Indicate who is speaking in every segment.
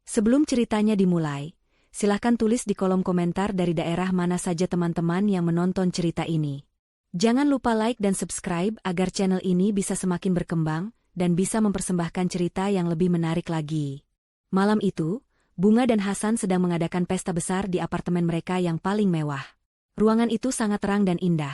Speaker 1: Sebelum ceritanya dimulai, silahkan tulis di kolom komentar dari daerah mana saja teman-teman yang menonton cerita ini. Jangan lupa like dan subscribe agar channel ini bisa semakin berkembang dan bisa mempersembahkan cerita yang lebih menarik lagi. Malam itu, Bunga dan Hasan sedang mengadakan pesta besar di apartemen mereka yang paling mewah. Ruangan itu sangat terang dan indah,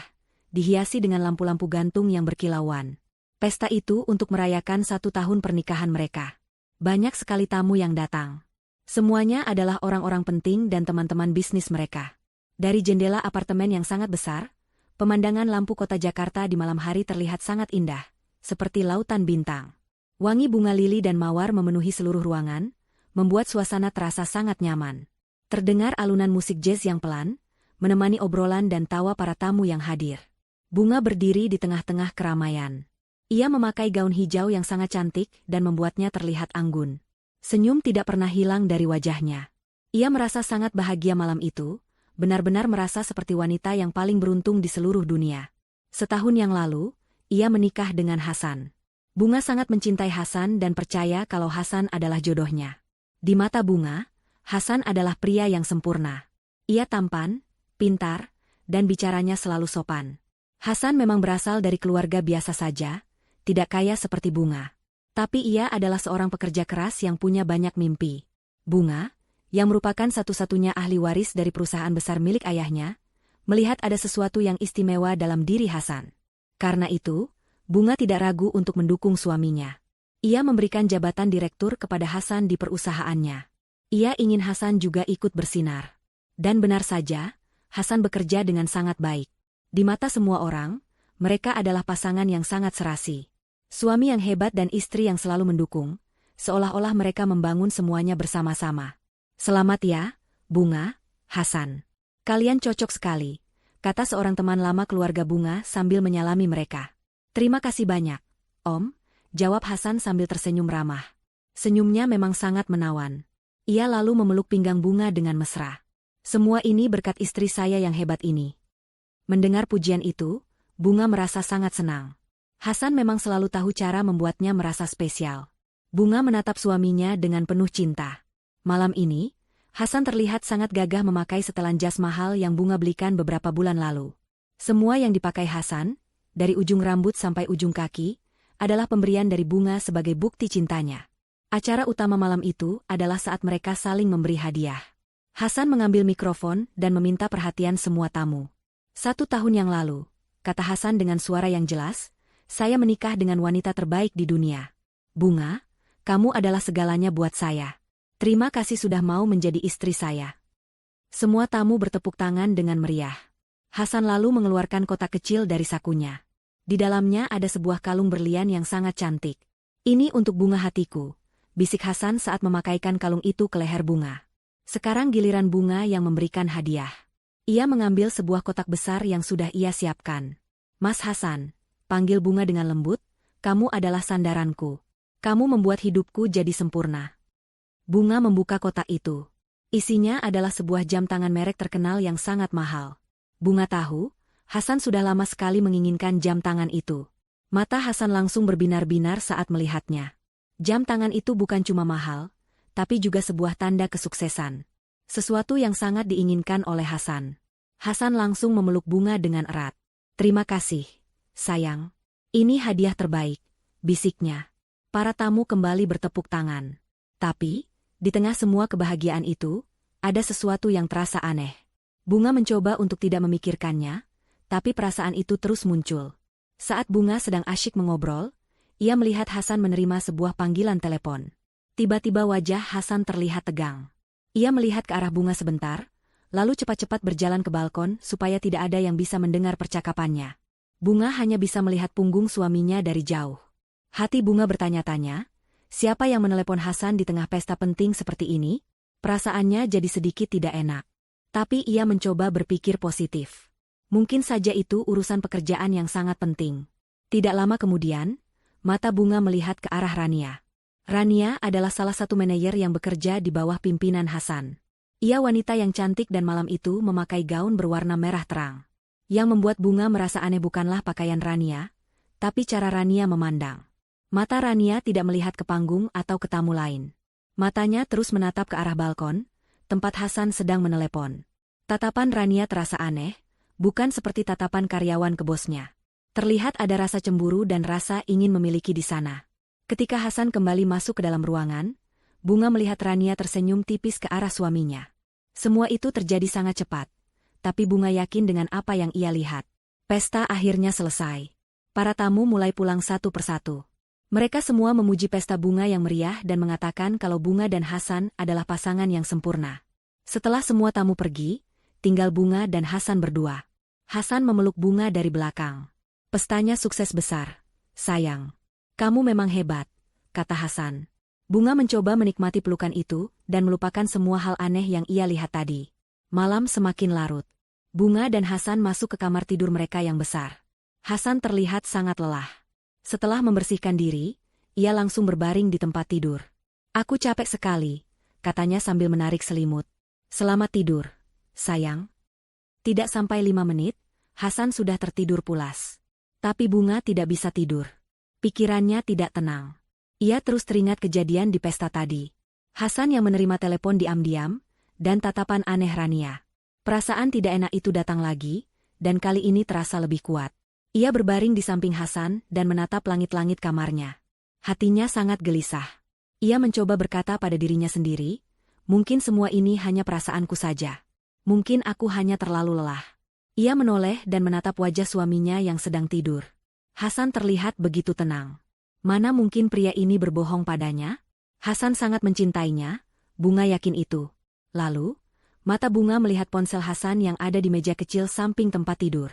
Speaker 1: dihiasi dengan lampu-lampu gantung yang berkilauan. Pesta itu untuk merayakan 1 tahun pernikahan mereka. Banyak sekali tamu yang datang. Semuanya adalah orang-orang penting dan teman-teman bisnis mereka. Dari jendela apartemen yang sangat besar, pemandangan lampu kota Jakarta di malam hari terlihat sangat indah, seperti lautan bintang. Wangi bunga lili dan mawar memenuhi seluruh ruangan, membuat suasana terasa sangat nyaman. Terdengar alunan musik jazz yang pelan, menemani obrolan dan tawa para tamu yang hadir. Bunga berdiri di tengah-tengah keramaian. Ia memakai gaun hijau yang sangat cantik dan membuatnya terlihat anggun. Senyum tidak pernah hilang dari wajahnya. Ia merasa sangat bahagia malam itu, benar-benar merasa seperti wanita yang paling beruntung di seluruh dunia. Setahun yang lalu, ia menikah dengan Hasan. Bunga sangat mencintai Hasan dan percaya kalau Hasan adalah jodohnya. Di mata Bunga, Hasan adalah pria yang sempurna. Ia tampan, pintar, dan bicaranya selalu sopan. Hasan memang berasal dari keluarga biasa saja, tidak kaya seperti Bunga. Tapi ia adalah seorang pekerja keras yang punya banyak mimpi. Bunga, yang merupakan satu-satunya ahli waris dari perusahaan besar milik ayahnya, melihat ada sesuatu yang istimewa dalam diri Hasan. Karena itu, Bunga tidak ragu untuk mendukung suaminya. Ia memberikan jabatan direktur kepada Hasan di perusahaannya. Ia ingin Hasan juga ikut bersinar. Dan benar saja, Hasan bekerja dengan sangat baik. Di mata semua orang, mereka adalah pasangan yang sangat serasi. Suami yang hebat dan istri yang selalu mendukung, seolah-olah mereka membangun semuanya bersama-sama. Selamat ya, Bunga, Hasan. Kalian cocok sekali, kata seorang teman lama keluarga Bunga sambil menyalami mereka. Terima kasih banyak, Om, jawab Hasan sambil tersenyum ramah. Senyumnya memang sangat menawan. Ia lalu memeluk pinggang Bunga dengan mesra. Semua ini berkat istri saya yang hebat ini. Mendengar pujian itu, Bunga merasa sangat senang. Hasan memang selalu tahu cara membuatnya merasa spesial. Bunga menatap suaminya dengan penuh cinta. Malam ini, Hasan terlihat sangat gagah memakai setelan jas mahal yang Bunga belikan beberapa bulan lalu. Semua yang dipakai Hasan, dari ujung rambut sampai ujung kaki, adalah pemberian dari Bunga sebagai bukti cintanya. Acara utama malam itu adalah saat mereka saling memberi hadiah. Hasan mengambil mikrofon dan meminta perhatian semua tamu. 1 tahun yang lalu, kata Hasan dengan suara yang jelas, saya menikah dengan wanita terbaik di dunia. Bunga, kamu adalah segalanya buat saya. Terima kasih sudah mau menjadi istri saya. Semua tamu bertepuk tangan dengan meriah. Hasan lalu mengeluarkan kotak kecil dari sakunya. Di dalamnya ada sebuah kalung berlian yang sangat cantik. Ini untuk Bunga hatiku, bisik Hasan saat memakaikan kalung itu ke leher Bunga. Sekarang giliran Bunga yang memberikan hadiah. Ia mengambil sebuah kotak besar yang sudah ia siapkan. Mas Hasan, panggil Bunga dengan lembut, kamu adalah sandaranku. Kamu membuat hidupku jadi sempurna. Bunga membuka kotak itu. Isinya adalah sebuah jam tangan merek terkenal yang sangat mahal. Bunga tahu, Hasan sudah lama sekali menginginkan jam tangan itu. Mata Hasan langsung berbinar-binar saat melihatnya. Jam tangan itu bukan cuma mahal, tapi juga sebuah tanda kesuksesan. Sesuatu yang sangat diinginkan oleh Hasan. Hasan langsung memeluk Bunga dengan erat. Terima kasih, sayang. Ini hadiah terbaik, bisiknya. Para tamu kembali bertepuk tangan. Tapi, di tengah semua kebahagiaan itu, ada sesuatu yang terasa aneh. Bunga mencoba untuk tidak memikirkannya, tapi perasaan itu terus muncul. Saat Bunga sedang asyik mengobrol, ia melihat Hasan menerima sebuah panggilan telepon. Tiba-tiba wajah Hasan terlihat tegang. Ia melihat ke arah Bunga sebentar, lalu cepat-cepat berjalan ke balkon supaya tidak ada yang bisa mendengar percakapannya. Bunga hanya bisa melihat punggung suaminya dari jauh. Hati Bunga bertanya-tanya, siapa yang menelepon Hasan di tengah pesta penting seperti ini? Perasaannya jadi sedikit tidak enak. Tapi ia mencoba berpikir positif. Mungkin saja itu urusan pekerjaan yang sangat penting. Tidak lama kemudian, mata Bunga melihat ke arah Rania. Rania adalah salah satu manajer yang bekerja di bawah pimpinan Hasan. Ia wanita yang cantik dan malam itu memakai gaun berwarna merah terang. Yang membuat Bunga merasa aneh bukanlah pakaian Rania, tapi cara Rania memandang. Mata Rania tidak melihat ke panggung atau ke tamu lain. Matanya terus menatap ke arah balkon, tempat Hasan sedang menelepon. Tatapan Rania terasa aneh, bukan seperti tatapan karyawan ke bosnya. Terlihat ada rasa cemburu dan rasa ingin memiliki di sana. Ketika Hasan kembali masuk ke dalam ruangan, Bunga melihat Rania tersenyum tipis ke arah suaminya. Semua itu terjadi sangat cepat, tapi Bunga yakin dengan apa yang ia lihat. Pesta akhirnya selesai. Para tamu mulai pulang satu persatu. Mereka semua memuji pesta bunga yang meriah dan mengatakan kalau Bunga dan Hasan adalah pasangan yang sempurna. Setelah semua tamu pergi, tinggal Bunga dan Hasan berdua. Hasan memeluk Bunga dari belakang. Pestanya sukses besar, sayang. Kamu memang hebat, kata Hasan. Bunga mencoba menikmati pelukan itu dan melupakan semua hal aneh yang ia lihat tadi. Malam semakin larut. Bunga dan Hasan masuk ke kamar tidur mereka yang besar. Hasan terlihat sangat lelah. Setelah membersihkan diri, ia langsung berbaring di tempat tidur. Aku capek sekali, katanya sambil menarik selimut. Selamat tidur, sayang. Tidak sampai 5 menit, Hasan sudah tertidur pulas. Tapi Bunga tidak bisa tidur. Pikirannya tidak tenang. Ia terus teringat kejadian di pesta tadi. Hasan yang menerima telepon diam-diam, dan tatapan aneh Rania. Perasaan tidak enak itu datang lagi, dan kali ini terasa lebih kuat. Ia berbaring di samping Hasan dan menatap langit-langit kamarnya. Hatinya sangat gelisah. Ia mencoba berkata pada dirinya sendiri, mungkin semua ini hanya perasaanku saja. Mungkin aku hanya terlalu lelah. Ia menoleh dan menatap wajah suaminya yang sedang tidur. Hasan terlihat begitu tenang. Mana mungkin pria ini berbohong padanya? Hasan sangat mencintainya, Bunga yakin itu. Lalu, mata Bunga melihat ponsel Hasan yang ada di meja kecil samping tempat tidur.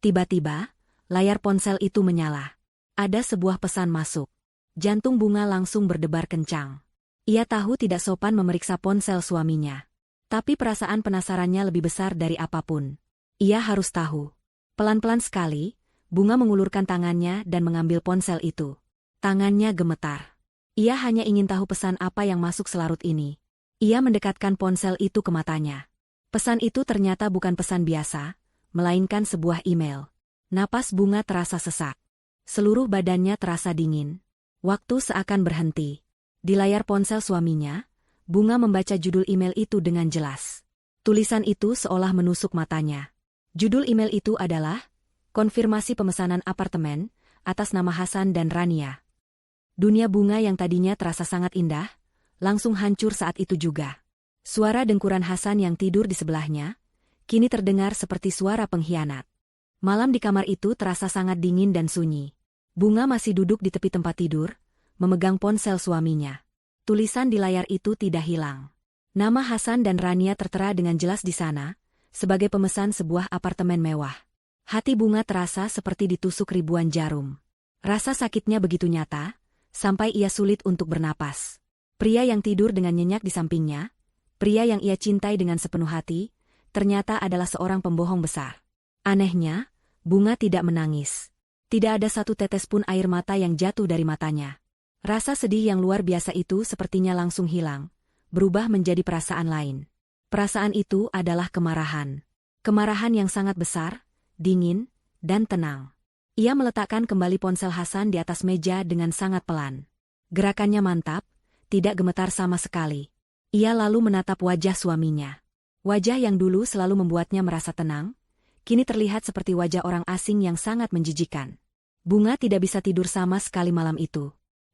Speaker 1: Tiba-tiba, layar ponsel itu menyala. Ada sebuah pesan masuk. Jantung Bunga langsung berdebar kencang. Ia tahu tidak sopan memeriksa ponsel suaminya. Tapi perasaan penasarannya lebih besar dari apapun. Ia harus tahu. Pelan-pelan sekali, Bunga mengulurkan tangannya dan mengambil ponsel itu. Tangannya gemetar. Ia hanya ingin tahu pesan apa yang masuk selarut ini. Ia mendekatkan ponsel itu ke matanya. Pesan itu ternyata bukan pesan biasa, melainkan sebuah email. Napas Bunga terasa sesak. Seluruh badannya terasa dingin. Waktu seakan berhenti. Di layar ponsel suaminya, Bunga membaca judul email itu dengan jelas. Tulisan itu seolah menusuk matanya. Judul email itu adalah konfirmasi pemesanan apartemen atas nama Hasan dan Rania. Dunia Bunga yang tadinya terasa sangat indah, langsung hancur saat itu juga. Suara dengkuran Hasan yang tidur di sebelahnya, kini terdengar seperti suara pengkhianat. Malam di kamar itu terasa sangat dingin dan sunyi. Bunga masih duduk di tepi tempat tidur, memegang ponsel suaminya. Tulisan di layar itu tidak hilang. Nama Hasan dan Rania tertera dengan jelas di sana, sebagai pemesan sebuah apartemen mewah. Hati Bunga terasa seperti ditusuk ribuan jarum. Rasa sakitnya begitu nyata, sampai ia sulit untuk bernapas. Pria yang tidur dengan nyenyak di sampingnya, pria yang ia cintai dengan sepenuh hati, ternyata adalah seorang pembohong besar. Anehnya, Bunga tidak menangis. Tidak ada satu tetes pun air mata yang jatuh dari matanya. Rasa sedih yang luar biasa itu sepertinya langsung hilang, berubah menjadi perasaan lain. Perasaan itu adalah kemarahan. Kemarahan yang sangat besar, dingin, dan tenang. Ia meletakkan kembali ponsel Hasan di atas meja dengan sangat pelan. Gerakannya mantap, tidak gemetar sama sekali. Ia lalu menatap wajah suaminya. Wajah yang dulu selalu membuatnya merasa tenang, kini terlihat seperti wajah orang asing yang sangat menjijikan. Bunga tidak bisa tidur sama sekali malam itu.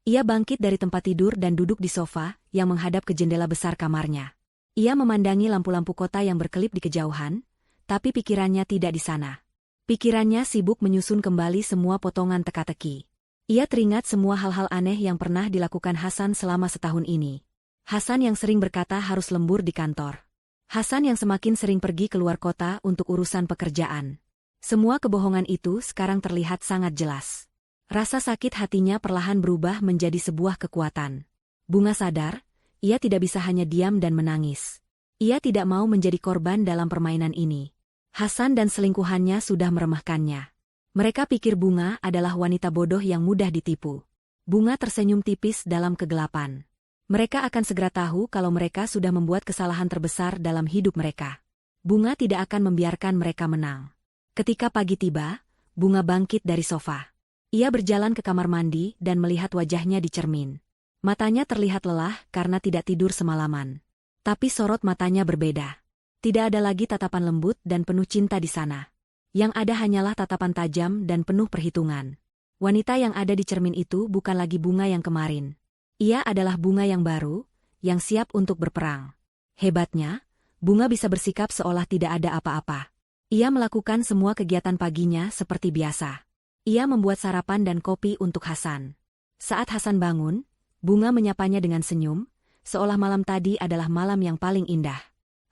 Speaker 1: Ia bangkit dari tempat tidur dan duduk di sofa yang menghadap ke jendela besar kamarnya. Ia memandangi lampu-lampu kota yang berkelip di kejauhan, tapi pikirannya tidak di sana. Pikirannya sibuk menyusun kembali semua potongan teka-teki. Ia teringat semua hal-hal aneh yang pernah dilakukan Hasan selama setahun ini. Hasan yang sering berkata harus lembur di kantor. Hasan yang semakin sering pergi keluar kota untuk urusan pekerjaan. Semua kebohongan itu sekarang terlihat sangat jelas. Rasa sakit hatinya perlahan berubah menjadi sebuah kekuatan. Bunga sadar, ia tidak bisa hanya diam dan menangis. Ia tidak mau menjadi korban dalam permainan ini. Hasan dan selingkuhannya sudah meremehkannya. Mereka pikir Bunga adalah wanita bodoh yang mudah ditipu. Bunga tersenyum tipis dalam kegelapan. Mereka akan segera tahu kalau mereka sudah membuat kesalahan terbesar dalam hidup mereka. Bunga tidak akan membiarkan mereka menang. Ketika pagi tiba, Bunga bangkit dari sofa. Ia berjalan ke kamar mandi dan melihat wajahnya di cermin. Matanya terlihat lelah karena tidak tidur semalaman. Tapi sorot matanya berbeda. Tidak ada lagi tatapan lembut dan penuh cinta di sana. Yang ada hanyalah tatapan tajam dan penuh perhitungan. Wanita yang ada di cermin itu bukan lagi bunga yang kemarin. Ia adalah bunga yang baru, yang siap untuk berperang. Hebatnya, bunga bisa bersikap seolah tidak ada apa-apa. Ia melakukan semua kegiatan paginya seperti biasa. Ia membuat sarapan dan kopi untuk Hasan. Saat Hasan bangun, bunga menyapanya dengan senyum, seolah malam tadi adalah malam yang paling indah.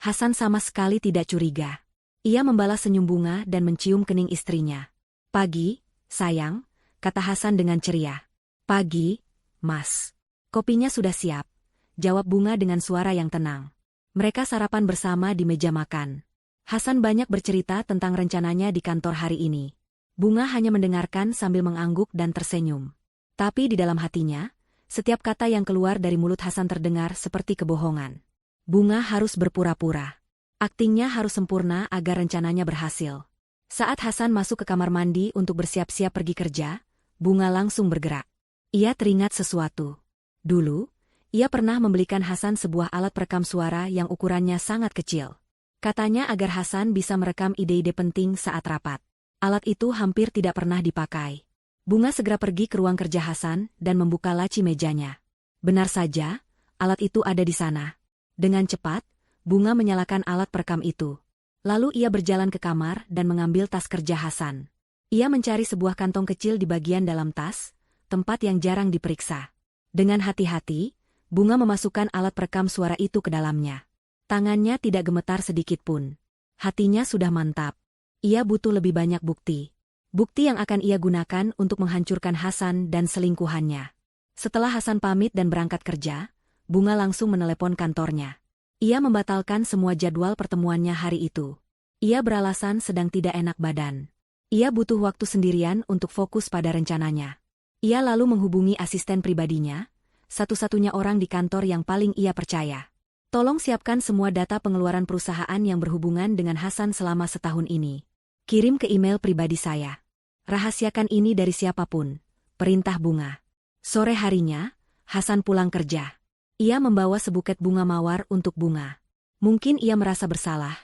Speaker 1: Hasan sama sekali tidak curiga. Ia membalas senyum bunga dan mencium kening istrinya. "Pagi, sayang," kata Hasan dengan ceria. "Pagi, Mas. Kopinya sudah siap," jawab bunga dengan suara yang tenang. Mereka sarapan bersama di meja makan. Hasan banyak bercerita tentang rencananya di kantor hari ini. Bunga hanya mendengarkan sambil mengangguk dan tersenyum. Tapi di dalam hatinya, setiap kata yang keluar dari mulut Hasan terdengar seperti kebohongan. Bunga harus berpura-pura. Aktingnya harus sempurna agar rencananya berhasil. Saat Hasan masuk ke kamar mandi untuk bersiap-siap pergi kerja, Bunga langsung bergerak. Ia teringat sesuatu. Dulu, ia pernah membelikan Hasan sebuah alat perekam suara yang ukurannya sangat kecil. Katanya agar Hasan bisa merekam ide-ide penting saat rapat. Alat itu hampir tidak pernah dipakai. Bunga segera pergi ke ruang kerja Hasan dan membuka laci mejanya. Benar saja, alat itu ada di sana. Dengan cepat, Bunga menyalakan alat perekam itu. Lalu ia berjalan ke kamar dan mengambil tas kerja Hasan. Ia mencari sebuah kantong kecil di bagian dalam tas, tempat yang jarang diperiksa. Dengan hati-hati, Bunga memasukkan alat perekam suara itu ke dalamnya. Tangannya tidak gemetar sedikit pun. Hatinya sudah mantap. Ia butuh lebih banyak bukti. Bukti yang akan ia gunakan untuk menghancurkan Hasan dan selingkuhannya. Setelah Hasan pamit dan berangkat kerja, Bunga langsung menelepon kantornya. Ia membatalkan semua jadwal pertemuannya hari itu. Ia beralasan sedang tidak enak badan. Ia butuh waktu sendirian untuk fokus pada rencananya. Ia lalu menghubungi asisten pribadinya, satu-satunya orang di kantor yang paling ia percaya. "Tolong siapkan semua data pengeluaran perusahaan yang berhubungan dengan Hasan selama setahun ini. Kirim ke email pribadi saya. Rahasiakan ini dari siapapun," perintah Bunga. Sore harinya, Hasan pulang kerja. Ia membawa sebuket bunga mawar untuk Bunga. Mungkin ia merasa bersalah,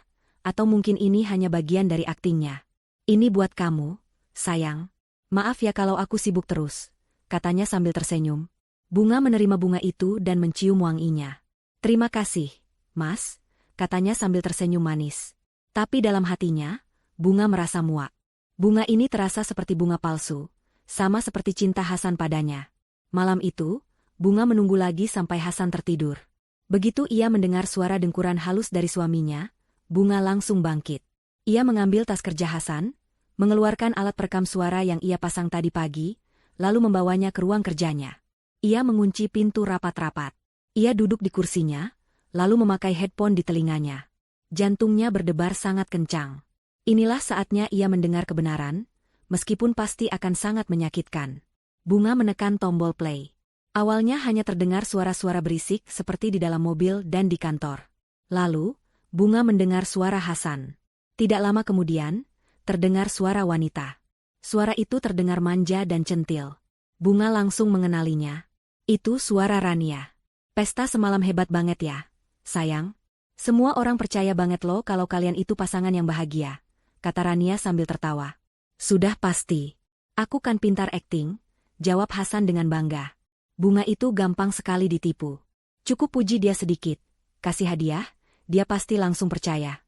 Speaker 1: atau mungkin ini hanya bagian dari aktingnya. "Ini buat kamu, sayang. Maaf ya kalau aku sibuk terus," katanya sambil tersenyum. Bunga menerima bunga itu dan mencium wanginya. "Terima kasih, Mas," katanya sambil tersenyum manis. Tapi dalam hatinya, Bunga merasa muak. Bunga ini terasa seperti bunga palsu, sama seperti cinta Hasan padanya. Malam itu, Bunga menunggu lagi sampai Hasan tertidur. Begitu ia mendengar suara dengkuran halus dari suaminya, Bunga langsung bangkit. Ia mengambil tas kerja Hasan, mengeluarkan alat perekam suara yang ia pasang tadi pagi, lalu membawanya ke ruang kerjanya. Ia mengunci pintu rapat-rapat. Ia duduk di kursinya, lalu memakai headphone di telinganya. Jantungnya berdebar sangat kencang. Inilah saatnya ia mendengar kebenaran, meskipun pasti akan sangat menyakitkan. Bunga menekan tombol play. Awalnya hanya terdengar suara-suara berisik seperti di dalam mobil dan di kantor. Lalu, Bunga mendengar suara Hasan. Tidak lama kemudian, terdengar suara wanita. Suara itu terdengar manja dan centil. Bunga langsung mengenalinya. Itu suara Rania. "Pesta semalam hebat banget ya, sayang. Semua orang percaya banget loh kalau kalian itu pasangan yang bahagia," kata Rania sambil tertawa. "Sudah pasti. Aku kan pintar akting," jawab Hasan dengan bangga. Bunga itu gampang sekali ditipu. Cukup puji dia sedikit, kasih hadiah, dia pasti langsung percaya.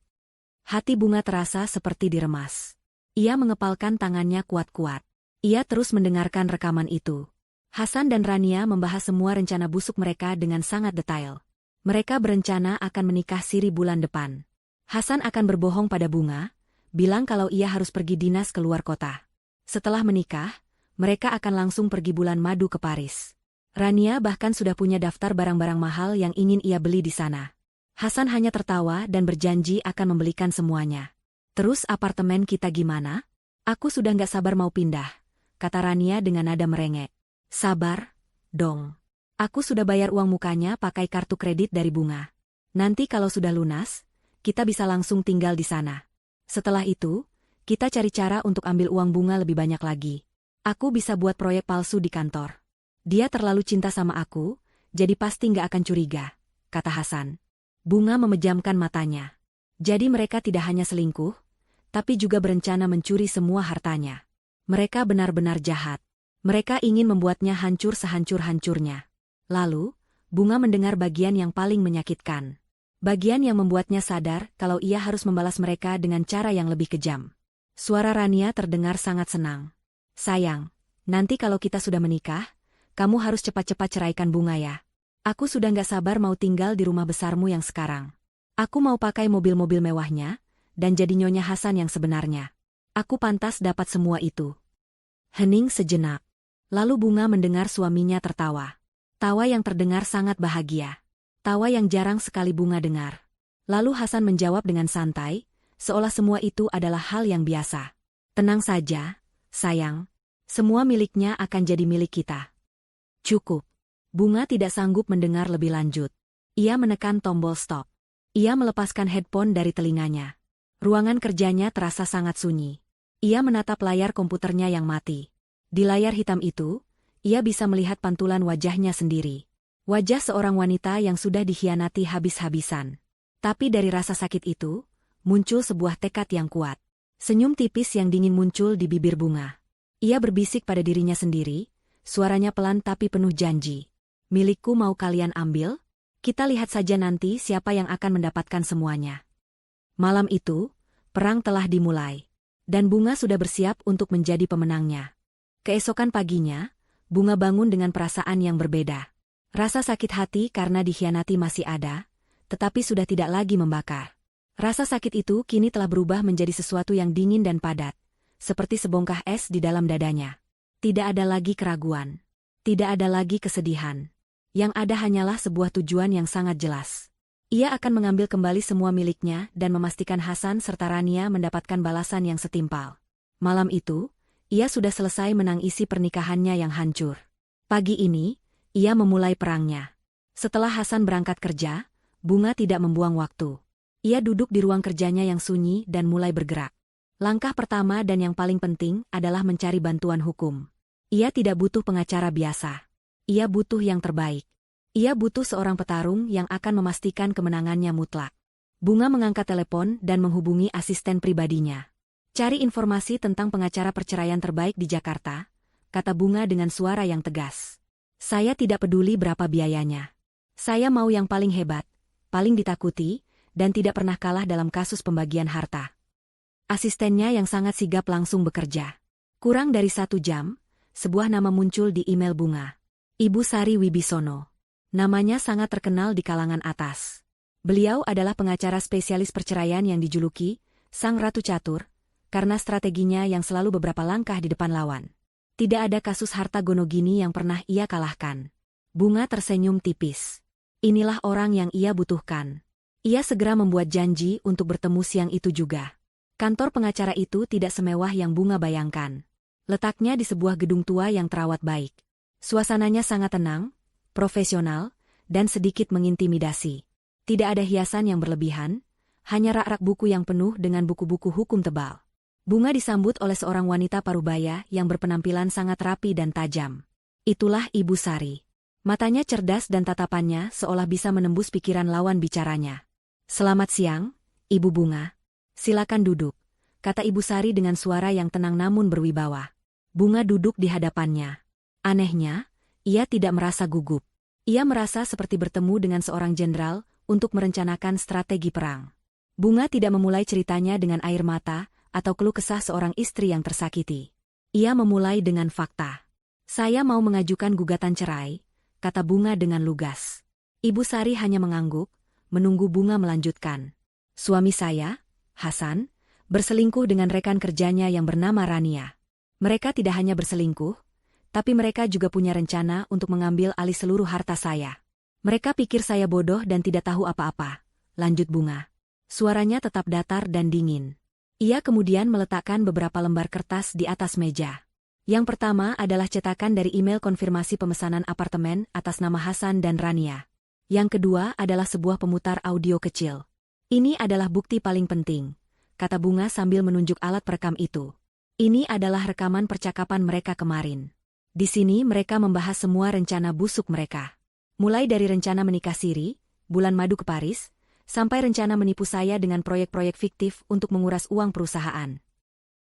Speaker 1: Hati Bunga terasa seperti diremas. Ia mengepalkan tangannya kuat-kuat. Ia terus mendengarkan rekaman itu. Hasan dan Rania membahas semua rencana busuk mereka dengan sangat detail. Mereka berencana akan menikah siri bulan depan. Hasan akan berbohong pada Bunga, bilang kalau ia harus pergi dinas ke luar kota. Setelah menikah, mereka akan langsung pergi bulan madu ke Paris. Rania bahkan sudah punya daftar barang-barang mahal yang ingin ia beli di sana. Hasan hanya tertawa dan berjanji akan membelikan semuanya. "Terus apartemen kita gimana? Aku sudah nggak sabar mau pindah," kata Rania dengan nada merengek. "Sabar dong. Aku sudah bayar uang mukanya pakai kartu kredit dari Bunga. Nanti kalau sudah lunas, kita bisa langsung tinggal di sana. Setelah itu, kita cari cara untuk ambil uang Bunga lebih banyak lagi. Aku bisa buat proyek palsu di kantor. Dia terlalu cinta sama aku, jadi pasti nggak akan curiga, kata Hasan. Bunga memejamkan matanya. Jadi mereka tidak hanya selingkuh, tapi juga berencana mencuri semua hartanya. Mereka benar-benar jahat. Mereka ingin membuatnya hancur sehancur-hancurnya. Lalu, Bunga mendengar bagian yang paling menyakitkan. Bagian yang membuatnya sadar kalau ia harus membalas mereka dengan cara yang lebih kejam. Suara Rania terdengar sangat senang. Sayang, nanti kalau kita sudah menikah, kamu harus cepat-cepat ceraikan Bunga ya. Aku sudah nggak sabar mau tinggal di rumah besarmu yang sekarang. Aku mau pakai mobil-mobil mewahnya, dan jadi Nyonya Hasan yang sebenarnya. Aku pantas dapat semua itu. Hening sejenak. Lalu Bunga mendengar suaminya tertawa. Tawa yang terdengar sangat bahagia. Tawa yang jarang sekali Bunga dengar. Lalu Hasan menjawab dengan santai, seolah semua itu adalah hal yang biasa. Tenang saja, sayang. Semua miliknya akan jadi milik kita. Cukup. Bunga tidak sanggup mendengar lebih lanjut. Ia menekan tombol stop. Ia melepaskan headphone dari telinganya. Ruangan kerjanya terasa sangat sunyi. Ia menatap layar komputernya yang mati. Di layar hitam itu, ia bisa melihat pantulan wajahnya sendiri. Wajah seorang wanita yang sudah dikhianati habis-habisan. Tapi dari rasa sakit itu, muncul sebuah tekad yang kuat. Senyum tipis yang dingin muncul di bibir Bunga. Ia berbisik pada dirinya sendiri, suaranya pelan tapi penuh janji. Milikku mau kalian ambil? Kita lihat saja nanti siapa yang akan mendapatkan semuanya. Malam itu, perang telah dimulai. Dan Bunga sudah bersiap untuk menjadi pemenangnya. Keesokan paginya, Bunga bangun dengan perasaan yang berbeda. Rasa sakit hati karena dikhianati masih ada, tetapi sudah tidak lagi membakar. Rasa sakit itu kini telah berubah menjadi sesuatu yang dingin dan padat, seperti sebongkah es di dalam dadanya. Tidak ada lagi keraguan. Tidak ada lagi kesedihan. Yang ada hanyalah sebuah tujuan yang sangat jelas. Ia akan mengambil kembali semua miliknya dan memastikan Hasan serta Rania mendapatkan balasan yang setimpal. Malam itu, ia sudah selesai menangisi pernikahannya yang hancur. Pagi ini, ia memulai perangnya. Setelah Hasan berangkat kerja, Bunga tidak membuang waktu. Ia duduk di ruang kerjanya yang sunyi dan mulai bergerak. Langkah pertama dan yang paling penting adalah mencari bantuan hukum. Ia tidak butuh pengacara biasa. Ia butuh yang terbaik. Ia butuh seorang petarung yang akan memastikan kemenangannya mutlak. Bunga mengangkat telepon dan menghubungi asisten pribadinya. Cari informasi tentang pengacara perceraian terbaik di Jakarta, kata Bunga dengan suara yang tegas. Saya tidak peduli berapa biayanya. Saya mau yang paling hebat, paling ditakuti, dan tidak pernah kalah dalam kasus pembagian harta. Asistennya yang sangat sigap langsung bekerja. Kurang dari 1 jam, sebuah nama muncul di email Bunga. Ibu Sari Wibisono. Namanya sangat terkenal di kalangan atas. Beliau adalah pengacara spesialis perceraian yang dijuluki Sang Ratu Catur, karena strateginya yang selalu beberapa langkah di depan lawan. Tidak ada kasus harta gono gini yang pernah ia kalahkan. Bunga tersenyum tipis. Inilah orang yang ia butuhkan. Ia segera membuat janji untuk bertemu siang itu juga. Kantor pengacara itu tidak semewah yang Bunga bayangkan. Letaknya di sebuah gedung tua yang terawat baik. Suasananya sangat tenang, profesional, dan sedikit mengintimidasi. Tidak ada hiasan yang berlebihan, hanya rak-rak buku yang penuh dengan buku-buku hukum tebal. Bunga disambut oleh seorang wanita parubaya yang berpenampilan sangat rapi dan tajam. Itulah Ibu Sari. Matanya cerdas dan tatapannya seolah bisa menembus pikiran lawan bicaranya. Selamat siang, Ibu Bunga. Silakan duduk, kata Ibu Sari dengan suara yang tenang namun berwibawa. Bunga duduk di hadapannya. Anehnya, ia tidak merasa gugup. Ia merasa seperti bertemu dengan seorang jenderal untuk merencanakan strategi perang. Bunga tidak memulai ceritanya dengan air mata atau keluh kesah seorang istri yang tersakiti. Ia memulai dengan fakta. Saya mau mengajukan gugatan cerai, kata Bunga dengan lugas. Ibu Sari hanya mengangguk, menunggu Bunga melanjutkan. Suami saya, Hasan, berselingkuh dengan rekan kerjanya yang bernama Rania. Mereka tidak hanya berselingkuh, tapi mereka juga punya rencana untuk mengambil alih seluruh harta saya. Mereka pikir saya bodoh dan tidak tahu apa-apa, lanjut Bunga. Suaranya tetap datar dan dingin. Ia kemudian meletakkan beberapa lembar kertas di atas meja. Yang pertama adalah cetakan dari email konfirmasi pemesanan apartemen atas nama Hasan dan Rania. Yang kedua adalah sebuah pemutar audio kecil. Ini adalah bukti paling penting, kata Bunga sambil menunjuk alat perekam itu. Ini adalah rekaman percakapan mereka kemarin. Di sini mereka membahas semua rencana busuk mereka. Mulai dari rencana menikah siri, bulan madu ke Paris, sampai rencana menipu saya dengan proyek-proyek fiktif untuk menguras uang perusahaan.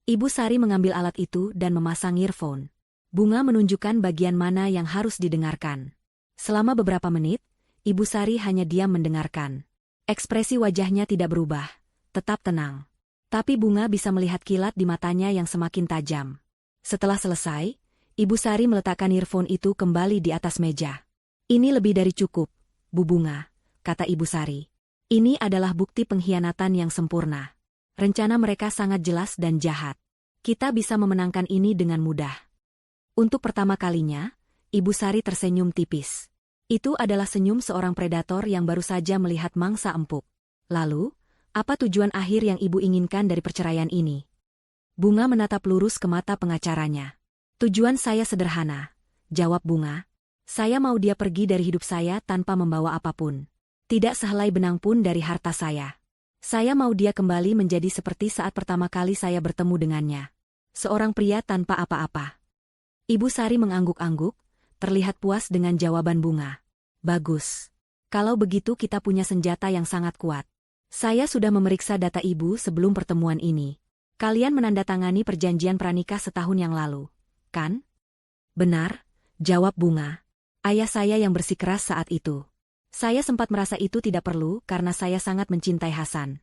Speaker 1: Ibu Sari mengambil alat itu dan memasang earphone. Bunga menunjukkan bagian mana yang harus didengarkan. Selama beberapa menit, Ibu Sari hanya diam mendengarkan. Ekspresi wajahnya tidak berubah, tetap tenang. Tapi Bunga bisa melihat kilat di matanya yang semakin tajam. Setelah selesai, Ibu Sari meletakkan earphone itu kembali di atas meja. Ini lebih dari cukup, Bu Bunga, kata Ibu Sari. Ini adalah bukti pengkhianatan yang sempurna. Rencana mereka sangat jelas dan jahat. Kita bisa memenangkan ini dengan mudah. Untuk pertama kalinya, Ibu Sari tersenyum tipis. Itu adalah senyum seorang predator yang baru saja melihat mangsa empuk. Lalu, apa tujuan akhir yang Ibu inginkan dari perceraian ini? Bunga menatap lurus ke mata pengacaranya. Tujuan saya sederhana, jawab Bunga. Saya mau dia pergi dari hidup saya tanpa membawa apapun. Tidak sehelai benang pun dari harta saya. Saya mau dia kembali menjadi seperti saat pertama kali saya bertemu dengannya. Seorang pria tanpa apa-apa. Ibu Sari mengangguk-angguk, terlihat puas dengan jawaban Bunga. Bagus. Kalau begitu kita punya senjata yang sangat kuat. Saya sudah memeriksa data ibu sebelum pertemuan ini. Kalian menandatangani perjanjian pranikah setahun yang lalu, kan? Benar, jawab Bunga. Ayah saya yang bersikeras saat itu. Saya sempat merasa itu tidak perlu karena saya sangat mencintai Hasan.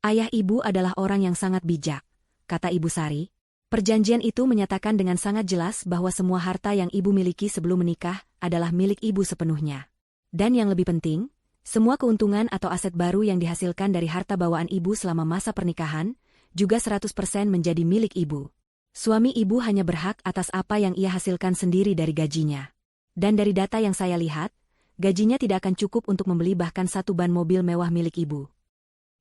Speaker 1: Ayah ibu adalah orang yang sangat bijak, kata Ibu Sari. Perjanjian itu menyatakan dengan sangat jelas bahwa semua harta yang ibu miliki sebelum menikah adalah milik ibu sepenuhnya. Dan yang lebih penting, semua keuntungan atau aset baru yang dihasilkan dari harta bawaan ibu selama masa pernikahan juga 100% menjadi milik ibu. Suami ibu hanya berhak atas apa yang ia hasilkan sendiri dari gajinya. Dan dari data yang saya lihat, gajinya tidak akan cukup untuk membeli bahkan satu ban mobil mewah milik ibu.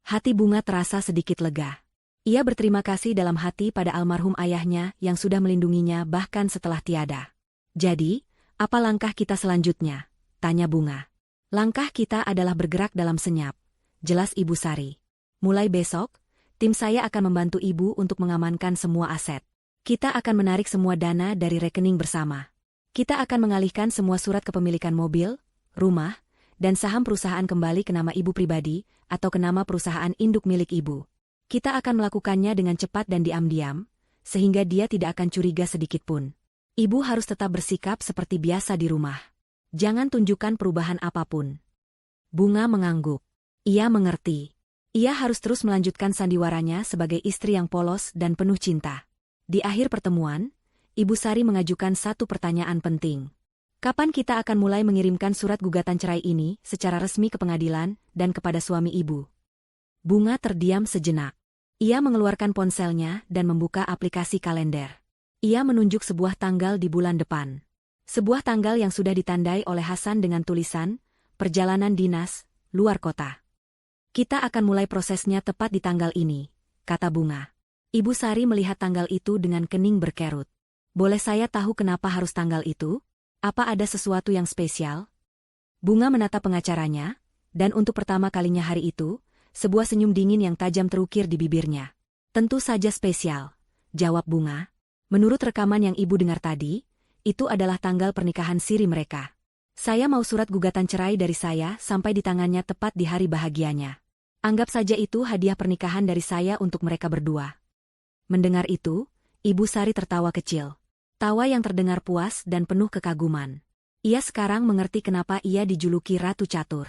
Speaker 1: Hati Bunga terasa sedikit lega. Ia berterima kasih dalam hati pada almarhum ayahnya yang sudah melindunginya bahkan setelah tiada. Jadi, apa langkah kita selanjutnya? Tanya Bunga. Langkah kita adalah bergerak dalam senyap, jelas Ibu Sari. Mulai besok, tim saya akan membantu ibu untuk mengamankan semua aset. Kita akan menarik semua dana dari rekening bersama. Kita akan mengalihkan semua surat kepemilikan mobil, rumah, dan saham perusahaan kembali ke nama ibu pribadi atau ke nama perusahaan induk milik ibu. Kita akan melakukannya dengan cepat dan diam-diam, sehingga dia tidak akan curiga sedikitpun. Ibu harus tetap bersikap seperti biasa di rumah. Jangan tunjukkan perubahan apapun. Bunga mengangguk. Ia mengerti. Ia harus terus melanjutkan sandiwaranya sebagai istri yang polos dan penuh cinta. Di akhir pertemuan, Ibu Sari mengajukan satu pertanyaan penting. Kapan kita akan mulai mengirimkan surat gugatan cerai ini secara resmi ke pengadilan dan kepada suami ibu? Bunga terdiam sejenak. Ia mengeluarkan ponselnya dan membuka aplikasi kalender. Ia menunjuk sebuah tanggal di bulan depan. Sebuah tanggal yang sudah ditandai oleh Hasan dengan tulisan, perjalanan dinas, luar kota. Kita akan mulai prosesnya tepat di tanggal ini, kata Bunga. Ibu Sari melihat tanggal itu dengan kening berkerut. Boleh saya tahu kenapa harus tanggal itu? Apa ada sesuatu yang spesial? Bunga menatap pengacaranya, dan untuk pertama kalinya hari itu, sebuah senyum dingin yang tajam terukir di bibirnya. Tentu saja spesial, jawab Bunga. Menurut rekaman yang ibu dengar tadi, itu adalah tanggal pernikahan siri mereka. Saya mau surat gugatan cerai dari saya sampai di tangannya tepat di hari bahagianya. Anggap saja itu hadiah pernikahan dari saya untuk mereka berdua. Mendengar itu, Ibu Sari tertawa kecil. Tawa yang terdengar puas dan penuh kekaguman. Ia sekarang mengerti kenapa ia dijuluki Ratu Catur.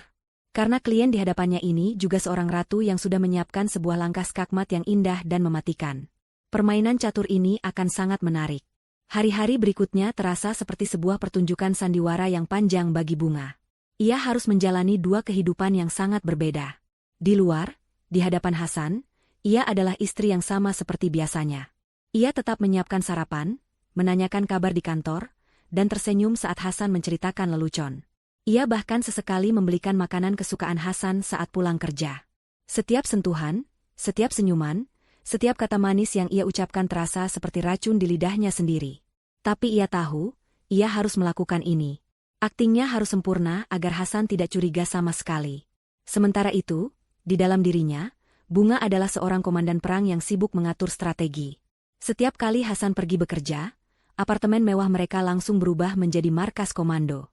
Speaker 1: Karena klien di hadapannya ini juga seorang ratu yang sudah menyiapkan sebuah langkah skakmat yang indah dan mematikan. Permainan catur ini akan sangat menarik. Hari-hari berikutnya terasa seperti sebuah pertunjukan sandiwara yang panjang bagi Bunga. Ia harus menjalani dua kehidupan yang sangat berbeda. Di luar, di hadapan Hasan, ia adalah istri yang sama seperti biasanya. Ia tetap menyiapkan sarapan, menanyakan kabar di kantor, dan tersenyum saat Hasan menceritakan lelucon. Ia bahkan sesekali membelikan makanan kesukaan Hasan saat pulang kerja. Setiap sentuhan, setiap senyuman, setiap kata manis yang ia ucapkan terasa seperti racun di lidahnya sendiri. Tapi ia tahu, ia harus melakukan ini. Aktingnya harus sempurna agar Hasan tidak curiga sama sekali. Sementara itu, di dalam dirinya, Bunga adalah seorang komandan perang yang sibuk mengatur strategi. Setiap kali Hasan pergi bekerja, apartemen mewah mereka langsung berubah menjadi markas komando.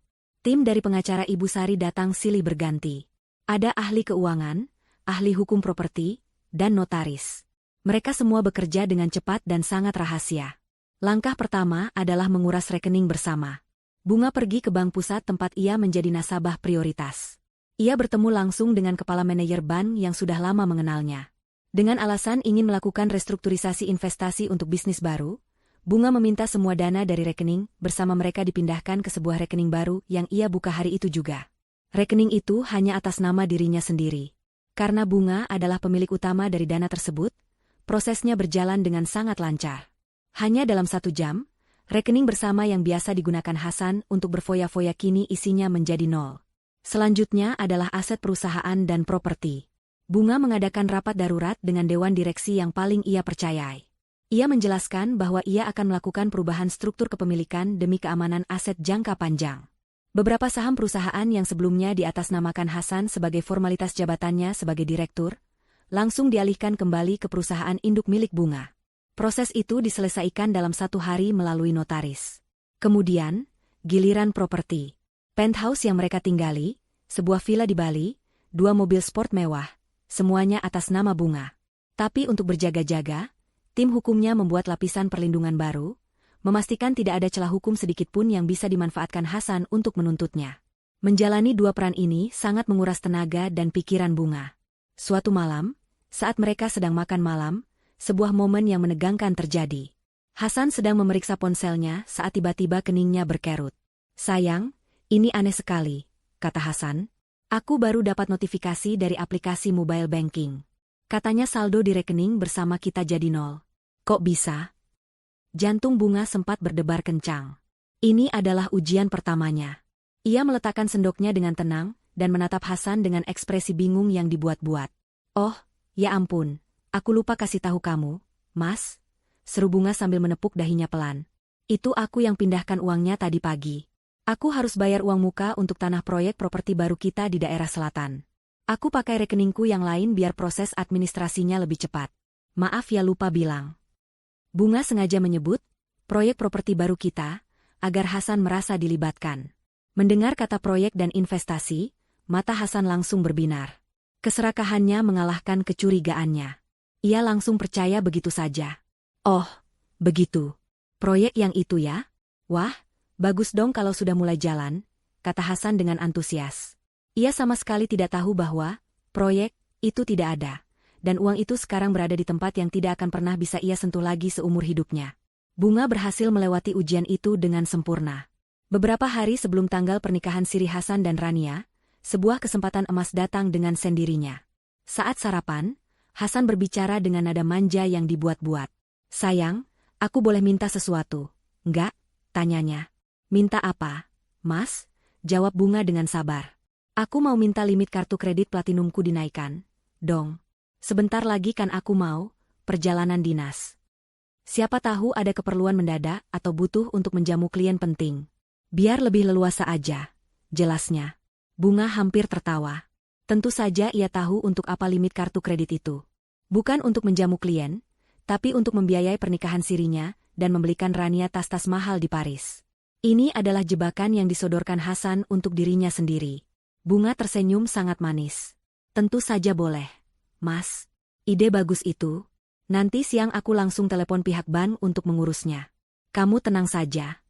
Speaker 1: Tim dari pengacara Ibu Sari datang silih berganti. Ada ahli keuangan, ahli hukum properti, dan notaris. Mereka semua bekerja dengan cepat dan sangat rahasia. Langkah pertama adalah menguras rekening bersama. Bunga pergi ke bank pusat tempat ia menjadi nasabah prioritas. Ia bertemu langsung dengan kepala manajer bank yang sudah lama mengenalnya. Dengan alasan ingin melakukan restrukturisasi investasi untuk bisnis baru, Bunga meminta semua dana dari rekening bersama mereka dipindahkan ke sebuah rekening baru yang ia buka hari itu juga. Rekening itu hanya atas nama dirinya sendiri. Karena Bunga adalah pemilik utama dari dana tersebut, prosesnya berjalan dengan sangat lancar. Hanya dalam 1 jam, rekening bersama yang biasa digunakan Hasan untuk berfoya-foya kini isinya menjadi 0. Selanjutnya adalah aset perusahaan dan properti. Bunga mengadakan rapat darurat dengan dewan direksi yang paling ia percayai. Ia menjelaskan bahwa ia akan melakukan perubahan struktur kepemilikan demi keamanan aset jangka panjang. Beberapa saham perusahaan yang sebelumnya diatasnamakan Hasan sebagai formalitas jabatannya sebagai direktur, langsung dialihkan kembali ke perusahaan induk milik Bunga. Proses itu diselesaikan dalam 1 hari melalui notaris. Kemudian, giliran properti. Penthouse yang mereka tinggali, sebuah villa di Bali, 2 mobil sport mewah, semuanya atas nama Bunga. Tapi untuk berjaga-jaga, tim hukumnya membuat lapisan perlindungan baru, memastikan tidak ada celah hukum sedikitpun yang bisa dimanfaatkan Hasan untuk menuntutnya. Menjalani 2 peran ini sangat menguras tenaga dan pikiran Bunga. Suatu malam, saat mereka sedang makan malam, sebuah momen yang menegangkan terjadi. Hasan sedang memeriksa ponselnya saat tiba-tiba keningnya berkerut. "Sayang, ini aneh sekali," kata Hasan. "Aku baru dapat notifikasi dari aplikasi mobile banking. Katanya saldo di rekening bersama kita jadi 0. Kok bisa?" Jantung Bunga sempat berdebar kencang. Ini adalah ujian pertamanya. Ia meletakkan sendoknya dengan tenang dan menatap Hasan dengan ekspresi bingung yang dibuat-buat. "Oh, ya ampun, aku lupa kasih tahu kamu, Mas," seru Bunga sambil menepuk dahinya pelan. "Itu aku yang pindahkan uangnya tadi pagi. Aku harus bayar uang muka untuk tanah proyek properti baru kita di daerah selatan. Aku pakai rekeningku yang lain biar proses administrasinya lebih cepat. Maaf ya lupa bilang." Bunga sengaja menyebut proyek properti baru kita, agar Hasan merasa dilibatkan. Mendengar kata proyek dan investasi, mata Hasan langsung berbinar. Keserakahannya mengalahkan kecurigaannya. Ia langsung percaya begitu saja. "Oh, begitu. Proyek yang itu ya? Wah, bagus dong kalau sudah mulai jalan," kata Hasan dengan antusias. Ia sama sekali tidak tahu bahwa proyek itu tidak ada. Dan uang itu sekarang berada di tempat yang tidak akan pernah bisa ia sentuh lagi seumur hidupnya. Bunga berhasil melewati ujian itu dengan sempurna. Beberapa hari sebelum tanggal pernikahan siri Hasan dan Rania, sebuah kesempatan emas datang dengan sendirinya. Saat sarapan, Hasan berbicara dengan nada manja yang dibuat-buat. "Sayang, aku boleh minta sesuatu, enggak?" tanyanya. "Minta apa, Mas?" jawab Bunga dengan sabar. "Aku mau minta limit kartu kredit platinumku dinaikkan, dong. Sebentar lagi kan aku mau perjalanan dinas. Siapa tahu ada keperluan mendadak atau butuh untuk menjamu klien penting. Biar lebih leluasa aja," jelasnya. Bunga hampir tertawa. Tentu saja ia tahu untuk apa limit kartu kredit itu. Bukan untuk menjamu klien, tapi untuk membiayai pernikahan sirinya dan membelikan Rania tas-tas mahal di Paris. Ini adalah jebakan yang disodorkan Hasan untuk dirinya sendiri. Bunga tersenyum sangat manis. "Tentu saja boleh, Mas. Ide bagus itu. Nanti siang aku langsung telepon pihak bank untuk mengurusnya. Kamu tenang saja."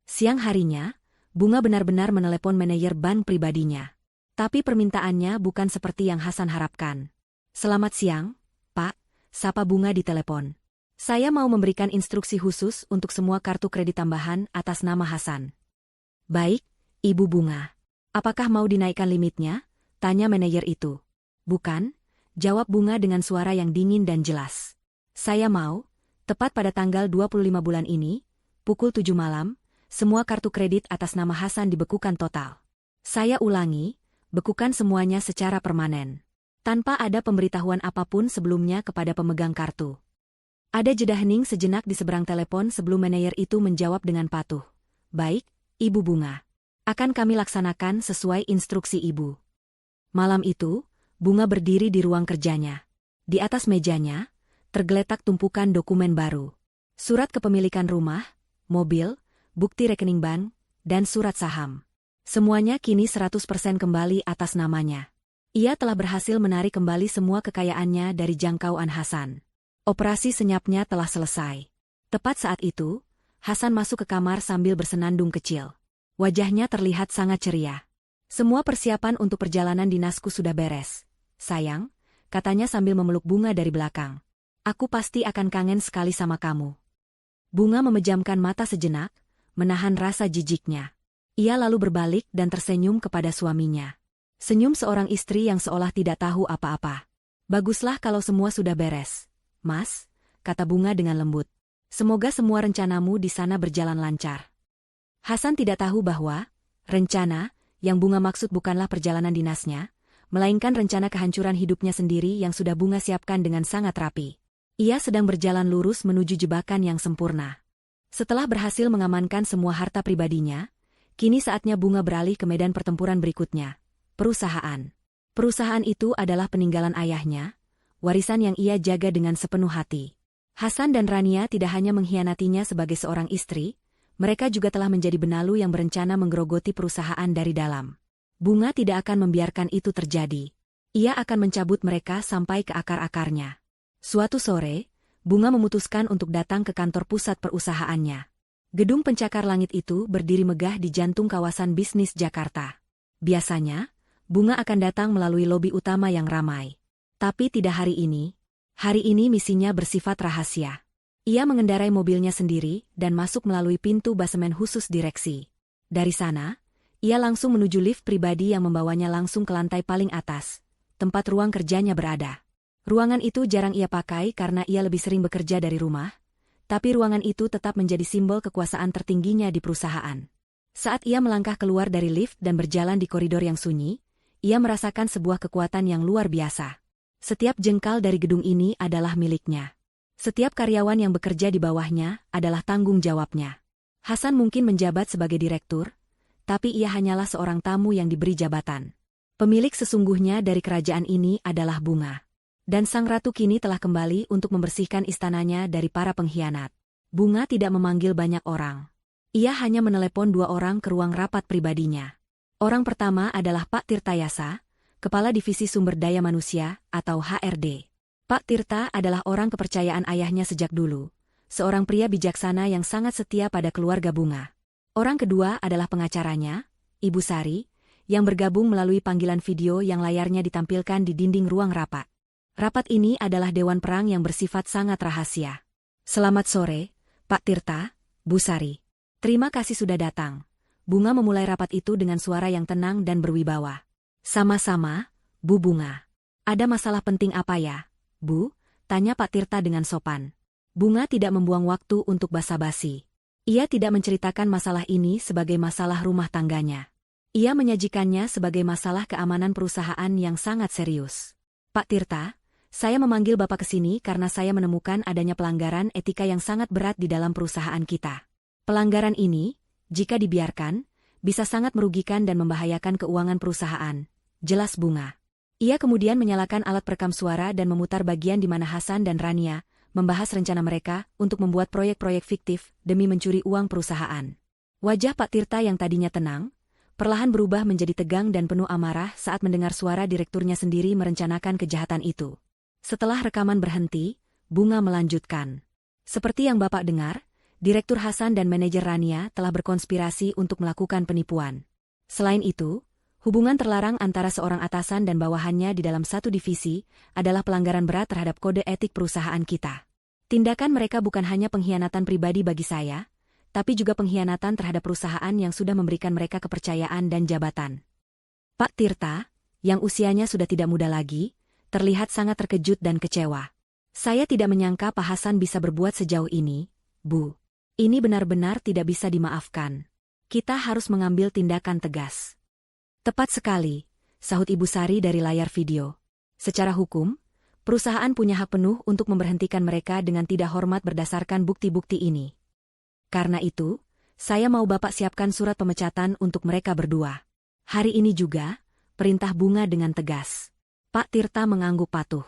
Speaker 1: Siang harinya, Bunga benar-benar menelepon manajer bank pribadinya. Tapi permintaannya bukan seperti yang Hasan harapkan. "Selamat siang, Pak," sapa Bunga di telepon. "Saya mau memberikan instruksi khusus untuk semua kartu kredit tambahan atas nama Hasan." "Baik, Ibu Bunga. Apakah mau dinaikkan limitnya?" tanya manajer itu. "Bukan," jawab Bunga dengan suara yang dingin dan jelas. "Saya mau, tepat pada tanggal 25 bulan ini, pukul 7 malam, semua kartu kredit atas nama Hasan dibekukan total. Saya ulangi, bekukan semuanya secara permanen. Tanpa ada pemberitahuan apapun sebelumnya kepada pemegang kartu." Ada jeda hening sejenak di seberang telepon sebelum manajer itu menjawab dengan patuh. "Baik, Ibu Bunga. Akan kami laksanakan sesuai instruksi Ibu." Malam itu, Bunga berdiri di ruang kerjanya. Di atas mejanya, tergeletak tumpukan dokumen baru. Surat kepemilikan rumah, mobil, bukti rekening bank, dan surat saham. Semuanya kini 100% kembali atas namanya. Ia telah berhasil menarik kembali semua kekayaannya dari jangkauan Hasan. Operasi senyapnya telah selesai. Tepat saat itu, Hasan masuk ke kamar sambil bersenandung kecil. Wajahnya terlihat sangat ceria. Semua persiapan untuk perjalanan dinasku sudah beres. Sayang, katanya sambil memeluk Bunga dari belakang. Aku pasti akan kangen sekali sama kamu. Bunga memejamkan mata sejenak, menahan rasa jijiknya. Ia lalu berbalik dan tersenyum kepada suaminya. Senyum seorang istri yang seolah tidak tahu apa-apa. Baguslah kalau semua sudah beres. Mas, kata Bunga dengan lembut. Semoga semua rencanamu di sana berjalan lancar. Hasan tidak tahu bahwa rencana yang Bunga maksud bukanlah perjalanan dinasnya, melainkan rencana kehancuran hidupnya sendiri yang sudah Bunga siapkan dengan sangat rapi. Ia sedang berjalan lurus menuju jebakan yang sempurna. Setelah berhasil mengamankan semua harta pribadinya, kini saatnya Bunga beralih ke medan pertempuran berikutnya, perusahaan. Perusahaan itu adalah peninggalan ayahnya, warisan yang ia jaga dengan sepenuh hati. Hasan dan Rania tidak hanya mengkhianatinya sebagai seorang istri, mereka juga telah menjadi benalu yang berencana menggerogoti perusahaan dari dalam. Bunga tidak akan membiarkan itu terjadi. Ia akan mencabut mereka sampai ke akar-akarnya. Suatu sore, Bunga memutuskan untuk datang ke kantor pusat perusahaannya. Gedung pencakar langit itu berdiri megah di jantung kawasan bisnis Jakarta. Biasanya, Bunga akan datang melalui lobi utama yang ramai. Tapi tidak hari ini. Hari ini misinya bersifat rahasia. Ia mengendarai mobilnya sendiri dan masuk melalui pintu basemen khusus direksi. Dari sana, ia langsung menuju lift pribadi yang membawanya langsung ke lantai paling atas, tempat ruang kerjanya berada. Ruangan itu jarang ia pakai karena ia lebih sering bekerja dari rumah, tapi ruangan itu tetap menjadi simbol kekuasaan tertingginya di perusahaan. Saat ia melangkah keluar dari lift dan berjalan di koridor yang sunyi, ia merasakan sebuah kekuatan yang luar biasa. Setiap jengkal dari gedung ini adalah miliknya. Setiap karyawan yang bekerja di bawahnya adalah tanggung jawabnya. Hasan mungkin menjabat sebagai direktur, tapi ia hanyalah seorang tamu yang diberi jabatan. Pemilik sesungguhnya dari kerajaan ini adalah Bunga. Dan sang ratu kini telah kembali untuk membersihkan istananya dari para pengkhianat. Bunga tidak memanggil banyak orang. Ia hanya menelepon 2 orang ke ruang rapat pribadinya. Orang pertama adalah Pak Tirtayasa, Kepala Divisi Sumber Daya Manusia atau HRD. Pak Tirta adalah orang kepercayaan ayahnya sejak dulu, seorang pria bijaksana yang sangat setia pada keluarga Bunga. Orang kedua adalah pengacaranya, Ibu Sari, yang bergabung melalui panggilan video yang layarnya ditampilkan di dinding ruang rapat. Rapat ini adalah dewan perang yang bersifat sangat rahasia. Selamat sore, Pak Tirta, Bu Sari. Terima kasih sudah datang. Bunga memulai rapat itu dengan suara yang tenang dan berwibawa. Sama-sama, Bu Bunga. Ada masalah penting apa ya, Bu? Tanya Pak Tirta dengan sopan. Bunga tidak membuang waktu untuk basa-basi. Ia tidak menceritakan masalah ini sebagai masalah rumah tangganya. Ia menyajikannya sebagai masalah keamanan perusahaan yang sangat serius. Pak Tirta, saya memanggil Bapak ke sini karena saya menemukan adanya pelanggaran etika yang sangat berat di dalam perusahaan kita. Pelanggaran ini, jika dibiarkan, bisa sangat merugikan dan membahayakan keuangan perusahaan. Jelas Bunga. Ia kemudian menyalakan alat perekam suara dan memutar bagian di mana Hasan dan Rania membahas rencana mereka untuk membuat proyek-proyek fiktif demi mencuri uang perusahaan. Wajah Pak Tirta yang tadinya tenang, perlahan berubah menjadi tegang dan penuh amarah saat mendengar suara direkturnya sendiri merencanakan kejahatan itu. Setelah rekaman berhenti, Bunga melanjutkan. Seperti yang Bapak dengar, Direktur Hasan dan manajer Rania telah berkonspirasi untuk melakukan penipuan. Selain itu, hubungan terlarang antara seorang atasan dan bawahannya di dalam satu divisi adalah pelanggaran berat terhadap kode etik perusahaan kita. Tindakan mereka bukan hanya pengkhianatan pribadi bagi saya, tapi juga pengkhianatan terhadap perusahaan yang sudah memberikan mereka kepercayaan dan jabatan. Pak Tirta, yang usianya sudah tidak muda lagi, terlihat sangat terkejut dan kecewa. Saya tidak menyangka Pak Hasan bisa berbuat sejauh ini, Bu. Ini benar-benar tidak bisa dimaafkan. Kita harus mengambil tindakan tegas. Tepat sekali, sahut Ibu Sari dari layar video. Secara hukum, perusahaan punya hak penuh untuk memberhentikan mereka dengan tidak hormat berdasarkan bukti-bukti ini. Karena itu, saya mau Bapak siapkan surat pemecatan untuk mereka berdua. Hari ini juga, perintah Bunga dengan tegas. Pak Tirta mengangguk patuh.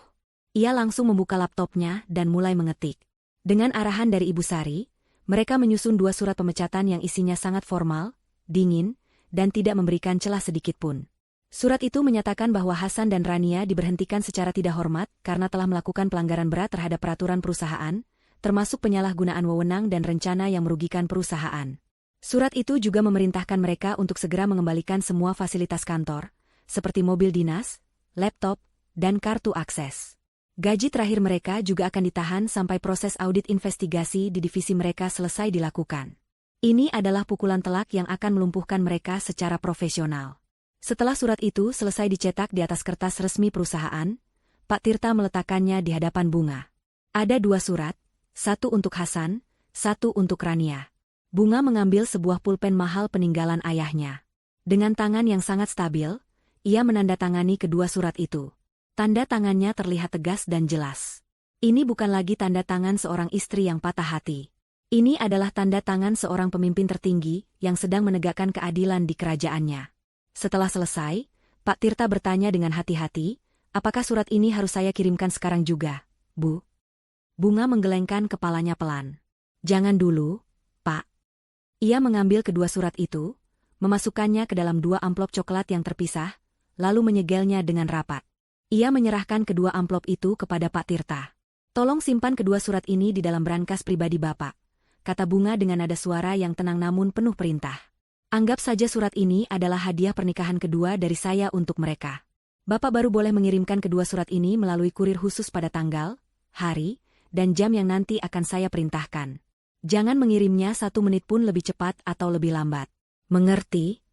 Speaker 1: Ia langsung membuka laptopnya dan mulai mengetik. Dengan arahan dari Ibu Sari, mereka menyusun 2 surat pemecatan yang isinya sangat formal, dingin, dan tidak memberikan celah sedikitpun. Surat itu menyatakan bahwa Hasan dan Rania diberhentikan secara tidak hormat karena telah melakukan pelanggaran berat terhadap peraturan perusahaan, termasuk penyalahgunaan wewenang dan rencana yang merugikan perusahaan. Surat itu juga memerintahkan mereka untuk segera mengembalikan semua fasilitas kantor, seperti mobil dinas, laptop, dan kartu akses. Gaji terakhir mereka juga akan ditahan sampai proses audit investigasi di divisi mereka selesai dilakukan. Ini adalah pukulan telak yang akan melumpuhkan mereka secara profesional. Setelah surat itu selesai dicetak di atas kertas resmi perusahaan, Pak Tirta meletakkannya di hadapan Bunga. Ada 2 surat, satu untuk Hasan, satu untuk Rania. Bunga mengambil sebuah pulpen mahal peninggalan ayahnya. Dengan tangan yang sangat stabil, ia menandatangani kedua surat itu. Tanda tangannya terlihat tegas dan jelas. Ini bukan lagi tanda tangan seorang istri yang patah hati. Ini adalah tanda tangan seorang pemimpin tertinggi yang sedang menegakkan keadilan di kerajaannya. Setelah selesai, Pak Tirta bertanya dengan hati-hati, apakah surat ini harus saya kirimkan sekarang juga, Bu? Bunga menggelengkan kepalanya pelan. Jangan dulu, Pak. Ia mengambil kedua surat itu, memasukkannya ke dalam 2 amplop coklat yang terpisah, lalu menyegelnya dengan rapat. Ia menyerahkan kedua amplop itu kepada Pak Tirta. Tolong simpan kedua surat ini di dalam brankas pribadi Bapak, kata Bunga dengan nada suara yang tenang namun penuh perintah. Anggap saja surat ini adalah hadiah pernikahan kedua dari saya untuk mereka. Bapak baru boleh mengirimkan kedua surat ini melalui kurir khusus pada tanggal, hari, dan jam yang nanti akan saya perintahkan. Jangan mengirimnya 1 menit pun lebih cepat atau lebih lambat. Mengerti?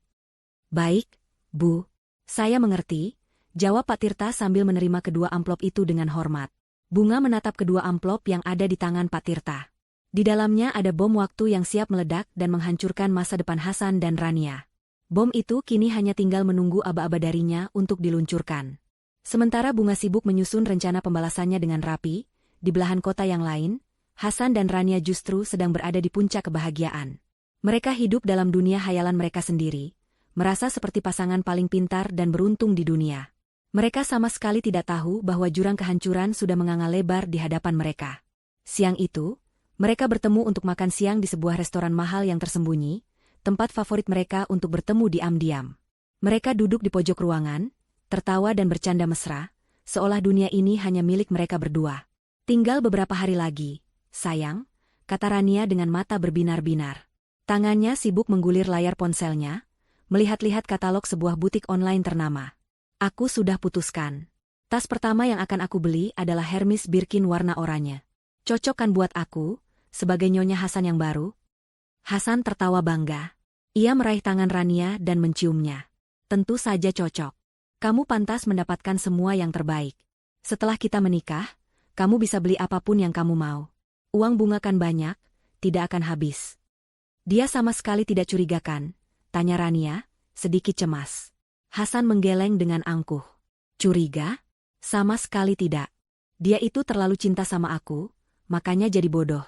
Speaker 1: Baik, Bu. Saya mengerti, jawab Pak Tirta sambil menerima kedua amplop itu dengan hormat. Bunga menatap kedua amplop yang ada di tangan Pak Tirta. Di dalamnya ada bom waktu yang siap meledak dan menghancurkan masa depan Hasan dan Rania. Bom itu kini hanya tinggal menunggu aba-aba darinya untuk diluncurkan. Sementara Bunga sibuk menyusun rencana pembalasannya dengan rapi, di belahan kota yang lain, Hasan dan Rania justru sedang berada di puncak kebahagiaan. Mereka hidup dalam dunia hayalan mereka sendiri, merasa seperti pasangan paling pintar dan beruntung di dunia. Mereka sama sekali tidak tahu bahwa jurang kehancuran sudah menganga lebar di hadapan mereka. Siang itu, mereka bertemu untuk makan siang di sebuah restoran mahal yang tersembunyi, tempat favorit mereka untuk bertemu diam-diam. Mereka duduk di pojok ruangan, tertawa dan bercanda mesra, seolah dunia ini hanya milik mereka berdua. Tinggal beberapa hari lagi, sayang, kata Rania dengan mata berbinar-binar. Tangannya sibuk menggulir layar ponselnya, melihat-lihat katalog sebuah butik online ternama. Aku sudah putuskan. Tas pertama yang akan aku beli adalah Hermes Birkin warna oranye. Cocok kan buat aku, sebagai nyonya Hasan yang baru? Hasan tertawa bangga. Ia meraih tangan Rania dan menciumnya. Tentu saja cocok. Kamu pantas mendapatkan semua yang terbaik. Setelah kita menikah, kamu bisa beli apapun yang kamu mau. Uang Bunga kan banyak, tidak akan habis. Dia sama sekali tidak curiga kan? Tanya Rania, sedikit cemas. Hasan menggeleng dengan angkuh. Curiga? Sama sekali tidak. Dia itu terlalu cinta sama aku, makanya jadi bodoh.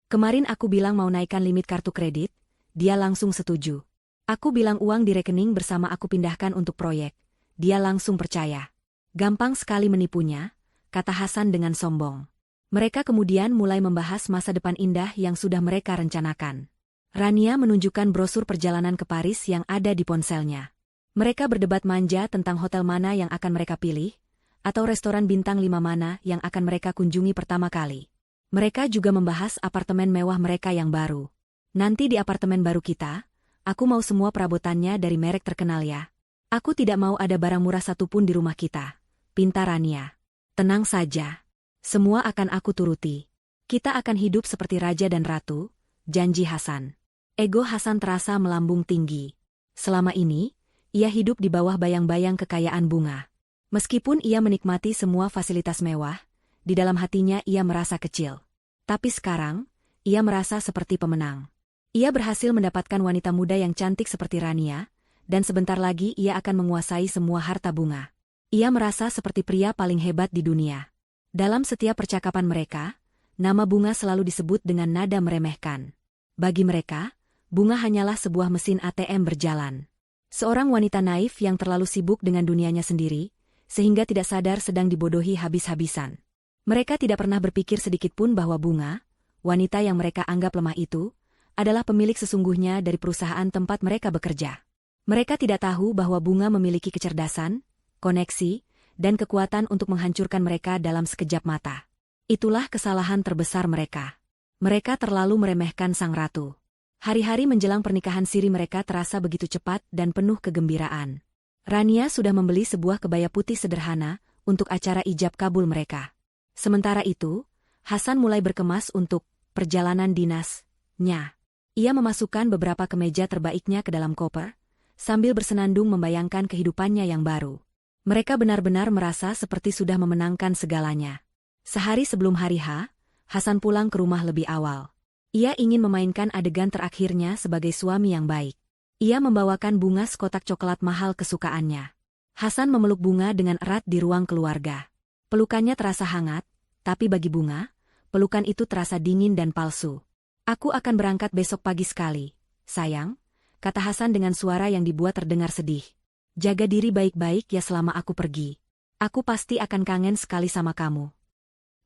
Speaker 1: Kemarin aku bilang mau naikkan limit kartu kredit, dia langsung setuju. Aku bilang uang di rekening bersama aku pindahkan untuk proyek, dia langsung percaya. Gampang sekali menipunya, kata Hasan dengan sombong. Mereka kemudian mulai membahas masa depan indah yang sudah mereka rencanakan. Rania menunjukkan brosur perjalanan ke Paris yang ada di ponselnya. Mereka berdebat manja tentang hotel mana yang akan mereka pilih, atau restoran bintang 5 mana yang akan mereka kunjungi pertama kali. Mereka juga membahas apartemen mewah mereka yang baru. Nanti di apartemen baru kita, aku mau semua perabotannya dari merek terkenal ya. Aku tidak mau ada barang murah satupun di rumah kita. Pinta Rania. Tenang saja. Semua akan aku turuti. Kita akan hidup seperti raja dan ratu, janji Hasan. Ego Hasan terasa melambung tinggi. Selama ini, ia hidup di bawah bayang-bayang kekayaan Bunga. Meskipun ia menikmati semua fasilitas mewah, di dalam hatinya ia merasa kecil. Tapi sekarang, ia merasa seperti pemenang. Ia berhasil mendapatkan wanita muda yang cantik seperti Rania, dan sebentar lagi ia akan menguasai semua harta Bunga. Ia merasa seperti pria paling hebat di dunia. Dalam setiap percakapan mereka, nama Bunga selalu disebut dengan nada meremehkan. Bagi mereka, Bunga hanyalah sebuah mesin ATM berjalan. Seorang wanita naif yang terlalu sibuk dengan dunianya sendiri, sehingga tidak sadar sedang dibodohi habis-habisan. Mereka tidak pernah berpikir sedikitpun bahwa Bunga, wanita yang mereka anggap lemah itu, adalah pemilik sesungguhnya dari perusahaan tempat mereka bekerja. Mereka tidak tahu bahwa Bunga memiliki kecerdasan, koneksi, dan kekuatan untuk menghancurkan mereka dalam sekejap mata. Itulah kesalahan terbesar mereka. Mereka terlalu meremehkan sang ratu. Hari-hari menjelang pernikahan siri mereka terasa begitu cepat dan penuh kegembiraan. Rania sudah membeli sebuah kebaya putih sederhana untuk acara ijab kabul mereka. Sementara itu, Hasan mulai berkemas untuk perjalanan dinasnya. Ia memasukkan beberapa kemeja terbaiknya ke dalam koper, sambil bersenandung membayangkan kehidupannya yang baru. Mereka benar-benar merasa seperti sudah memenangkan segalanya. Sehari sebelum hari H, Hasan pulang ke rumah lebih awal. Ia ingin memainkan adegan terakhirnya sebagai suami yang baik. Ia membawakan bunga sekotak coklat mahal kesukaannya. Hasan memeluk Bunga dengan erat di ruang keluarga. Pelukannya terasa hangat, tapi bagi Bunga, pelukan itu terasa dingin dan palsu. "Aku akan berangkat besok pagi sekali, sayang," kata Hasan dengan suara yang dibuat terdengar sedih. "Jaga diri baik-baik ya selama aku pergi. Aku pasti akan kangen sekali sama kamu."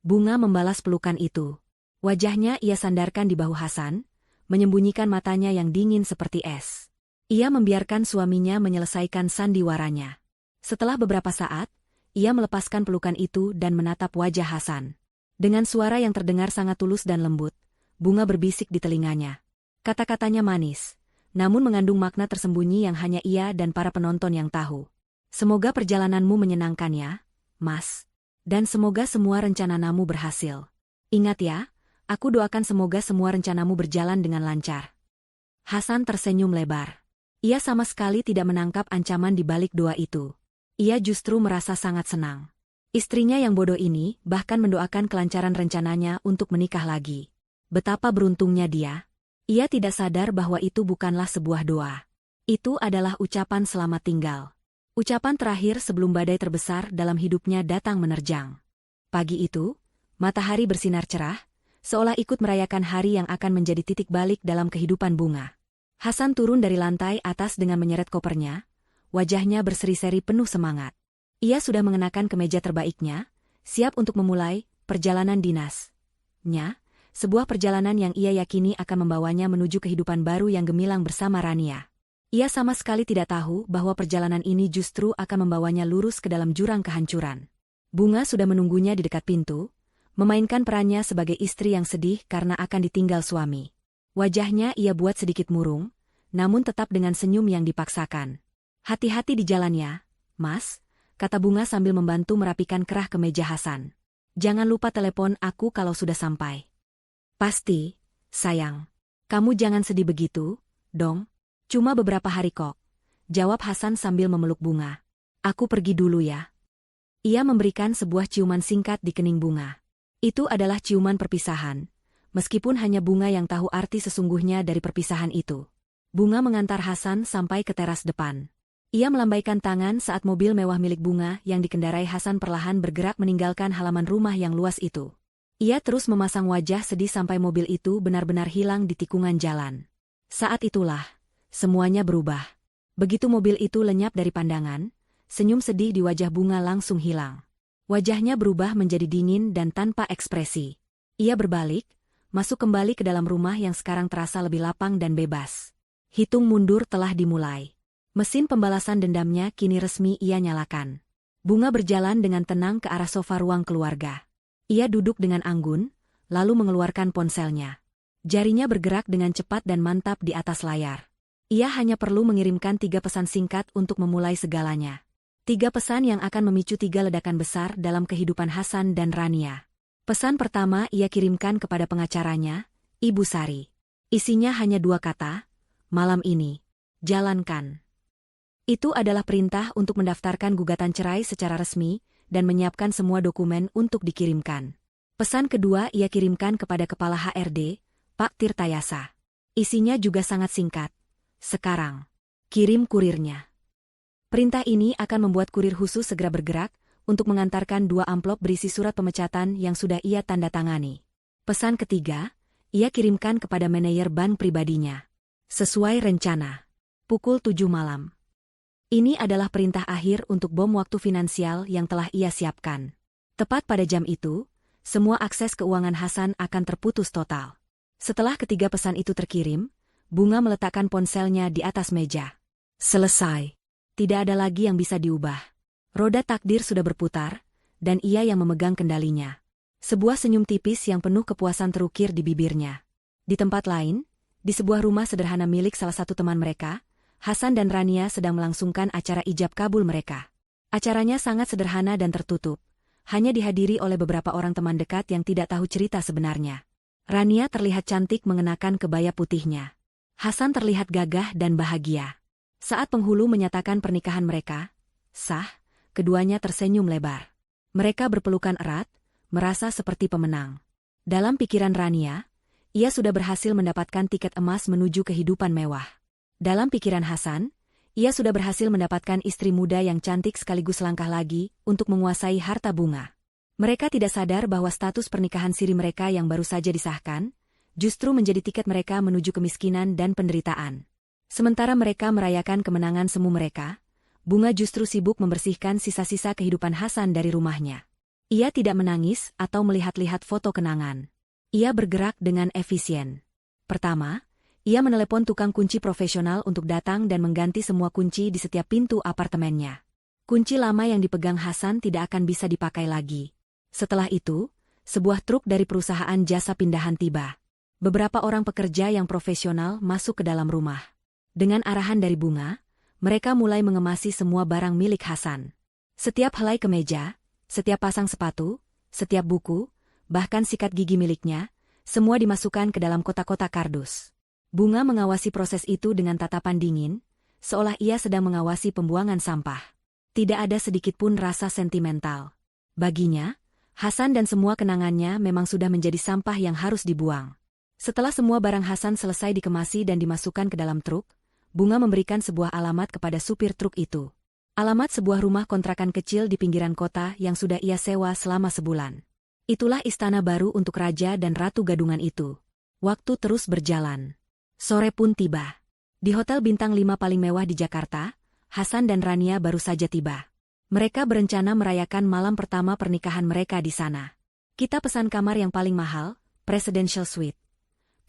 Speaker 1: Bunga membalas pelukan itu. Wajahnya ia sandarkan di bahu Hasan, menyembunyikan matanya yang dingin seperti es. Ia membiarkan suaminya menyelesaikan sandiwaranya. Setelah beberapa saat, ia melepaskan pelukan itu dan menatap wajah Hasan. Dengan suara yang terdengar sangat tulus dan lembut, Bunga berbisik di telinganya. Kata-katanya manis, namun mengandung makna tersembunyi yang hanya ia dan para penonton yang tahu. "Semoga perjalananmu menyenangkan ya, Mas. Dan semoga semua rencanamu berhasil. Ingat ya, aku doakan semoga semua rencanamu berjalan dengan lancar." Hasan tersenyum lebar. Ia sama sekali tidak menangkap ancaman di balik doa itu. Ia justru merasa sangat senang. Istrinya yang bodoh ini bahkan mendoakan kelancaran rencananya untuk menikah lagi. Betapa beruntungnya dia. Ia tidak sadar bahwa itu bukanlah sebuah doa. Itu adalah ucapan selamat tinggal. Ucapan terakhir sebelum badai terbesar dalam hidupnya datang menerjang. Pagi itu, matahari bersinar cerah, seolah ikut merayakan hari yang akan menjadi titik balik dalam kehidupan Bunga. Hasan turun dari lantai atas dengan menyeret kopernya, wajahnya berseri-seri penuh semangat. Ia sudah mengenakan kemeja terbaiknya, siap untuk memulai perjalanan dinasnya. Sebuah perjalanan yang ia yakini akan membawanya menuju kehidupan baru yang gemilang bersama Rania. Ia sama sekali tidak tahu bahwa perjalanan ini justru akan membawanya lurus ke dalam jurang kehancuran. Bunga sudah menunggunya di dekat pintu, memainkan perannya sebagai istri yang sedih karena akan ditinggal suami. Wajahnya ia buat sedikit murung, namun tetap dengan senyum yang dipaksakan. "Hati-hati di jalannya, Mas," kata Bunga sambil membantu merapikan kerah kemeja Hasan. "Jangan lupa telepon aku kalau sudah sampai." "Pasti, sayang. Kamu jangan sedih begitu, dong. Cuma beberapa hari kok," jawab Hasan sambil memeluk Bunga. "Aku pergi dulu ya." Ia memberikan sebuah ciuman singkat di kening Bunga. Itu adalah ciuman perpisahan, meskipun hanya Bunga yang tahu arti sesungguhnya dari perpisahan itu. Bunga mengantar Hasan sampai ke teras depan. Ia melambaikan tangan saat mobil mewah milik Bunga yang dikendarai Hasan perlahan bergerak meninggalkan halaman rumah yang luas itu. Ia terus memasang wajah sedih sampai mobil itu benar-benar hilang di tikungan jalan. Saat itulah, semuanya berubah. Begitu mobil itu lenyap dari pandangan, senyum sedih di wajah Bunga langsung hilang. Wajahnya berubah menjadi dingin dan tanpa ekspresi. Ia berbalik, masuk kembali ke dalam rumah yang sekarang terasa lebih lapang dan bebas. Hitung mundur telah dimulai. Mesin pembalasan dendamnya kini resmi ia nyalakan. Bunga berjalan dengan tenang ke arah sofa ruang keluarga. Ia duduk dengan anggun, lalu mengeluarkan ponselnya. Jarinya bergerak dengan cepat dan mantap di atas layar. Ia hanya perlu mengirimkan 3 pesan singkat untuk memulai segalanya. 3 pesan yang akan memicu 3 ledakan besar dalam kehidupan Hasan dan Rania. Pesan pertama ia kirimkan kepada pengacaranya, Ibu Sari. Isinya hanya 2 kata, "Malam ini, jalankan." Itu adalah perintah untuk mendaftarkan gugatan cerai secara resmi dan menyiapkan semua dokumen untuk dikirimkan. Pesan kedua ia kirimkan kepada Kepala HRD, Pak Tirtayasa. Isinya juga sangat singkat. "Sekarang, kirim kurirnya." Perintah ini akan membuat kurir khusus segera bergerak untuk mengantarkan 2 amplop berisi surat pemecatan yang sudah ia tanda tangani. Pesan ketiga, ia kirimkan kepada manajer bank pribadinya. Sesuai rencana, pukul 7 malam. Ini adalah perintah akhir untuk bom waktu finansial yang telah ia siapkan. Tepat pada jam itu, semua akses keuangan Hasan akan terputus total. Setelah ketiga pesan itu terkirim, Bunga meletakkan ponselnya di atas meja. Selesai. Tidak ada lagi yang bisa diubah. Roda takdir sudah berputar, dan ia yang memegang kendalinya. Sebuah senyum tipis yang penuh kepuasan terukir di bibirnya. Di tempat lain, di sebuah rumah sederhana milik salah satu teman mereka, Hasan dan Rania sedang melangsungkan acara ijab kabul mereka. Acaranya sangat sederhana dan tertutup, hanya dihadiri oleh beberapa orang teman dekat yang tidak tahu cerita sebenarnya. Rania terlihat cantik mengenakan kebaya putihnya. Hasan terlihat gagah dan bahagia. Saat penghulu menyatakan pernikahan mereka sah, keduanya tersenyum lebar. Mereka berpelukan erat, merasa seperti pemenang. Dalam pikiran Rania, ia sudah berhasil mendapatkan tiket emas menuju kehidupan mewah. Dalam pikiran Hasan, ia sudah berhasil mendapatkan istri muda yang cantik sekaligus langkah lagi untuk menguasai harta bunga. Mereka tidak sadar bahwa status pernikahan siri mereka yang baru saja disahkan, justru menjadi tiket mereka menuju kemiskinan dan penderitaan. Sementara mereka merayakan kemenangan semu mereka, Bunga justru sibuk membersihkan sisa-sisa kehidupan Hasan dari rumahnya. Ia tidak menangis atau melihat-lihat foto kenangan. Ia bergerak dengan efisien. Pertama, ia menelepon tukang kunci profesional untuk datang dan mengganti semua kunci di setiap pintu apartemennya. Kunci lama yang dipegang Hasan tidak akan bisa dipakai lagi. Setelah itu, sebuah truk dari perusahaan jasa pindahan tiba. Beberapa orang pekerja yang profesional masuk ke dalam rumah. Dengan arahan dari Bunga, mereka mulai mengemasi semua barang milik Hasan. Setiap helai kemeja, setiap pasang sepatu, setiap buku, bahkan sikat gigi miliknya, semua dimasukkan ke dalam kotak-kotak kardus. Bunga mengawasi proses itu dengan tatapan dingin, seolah ia sedang mengawasi pembuangan sampah. Tidak ada sedikit pun rasa sentimental. Baginya, Hasan dan semua kenangannya memang sudah menjadi sampah yang harus dibuang. Setelah semua barang Hasan selesai dikemasi dan dimasukkan ke dalam truk, Bunga memberikan sebuah alamat kepada supir truk itu. Alamat sebuah rumah kontrakan kecil di pinggiran kota yang sudah ia sewa selama sebulan. Itulah istana baru untuk raja dan ratu gadungan itu. Waktu terus berjalan. Sore pun tiba. Di hotel bintang 5 paling mewah di Jakarta, Hasan dan Rania baru saja tiba. Mereka berencana merayakan malam pertama pernikahan mereka di sana. Kita pesan kamar yang paling mahal, Presidential Suite,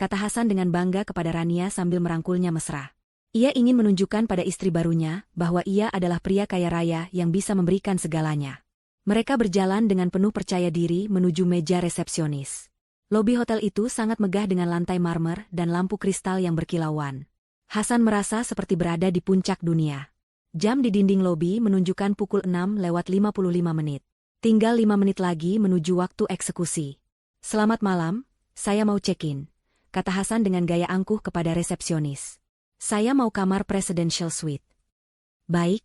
Speaker 1: kata Hasan dengan bangga kepada Rania sambil merangkulnya mesra. Ia ingin menunjukkan pada istri barunya bahwa ia adalah pria kaya raya yang bisa memberikan segalanya. Mereka berjalan dengan penuh percaya diri menuju meja resepsionis. Lobi hotel itu sangat megah dengan lantai marmer dan lampu kristal yang berkilauan. Hasan merasa seperti berada di puncak dunia. Jam di dinding lobi menunjukkan pukul 6:55. Tinggal 5 menit lagi menuju waktu eksekusi. Selamat malam, saya mau check-in, kata Hasan dengan gaya angkuh kepada resepsionis. Saya mau kamar Presidential Suite. Baik,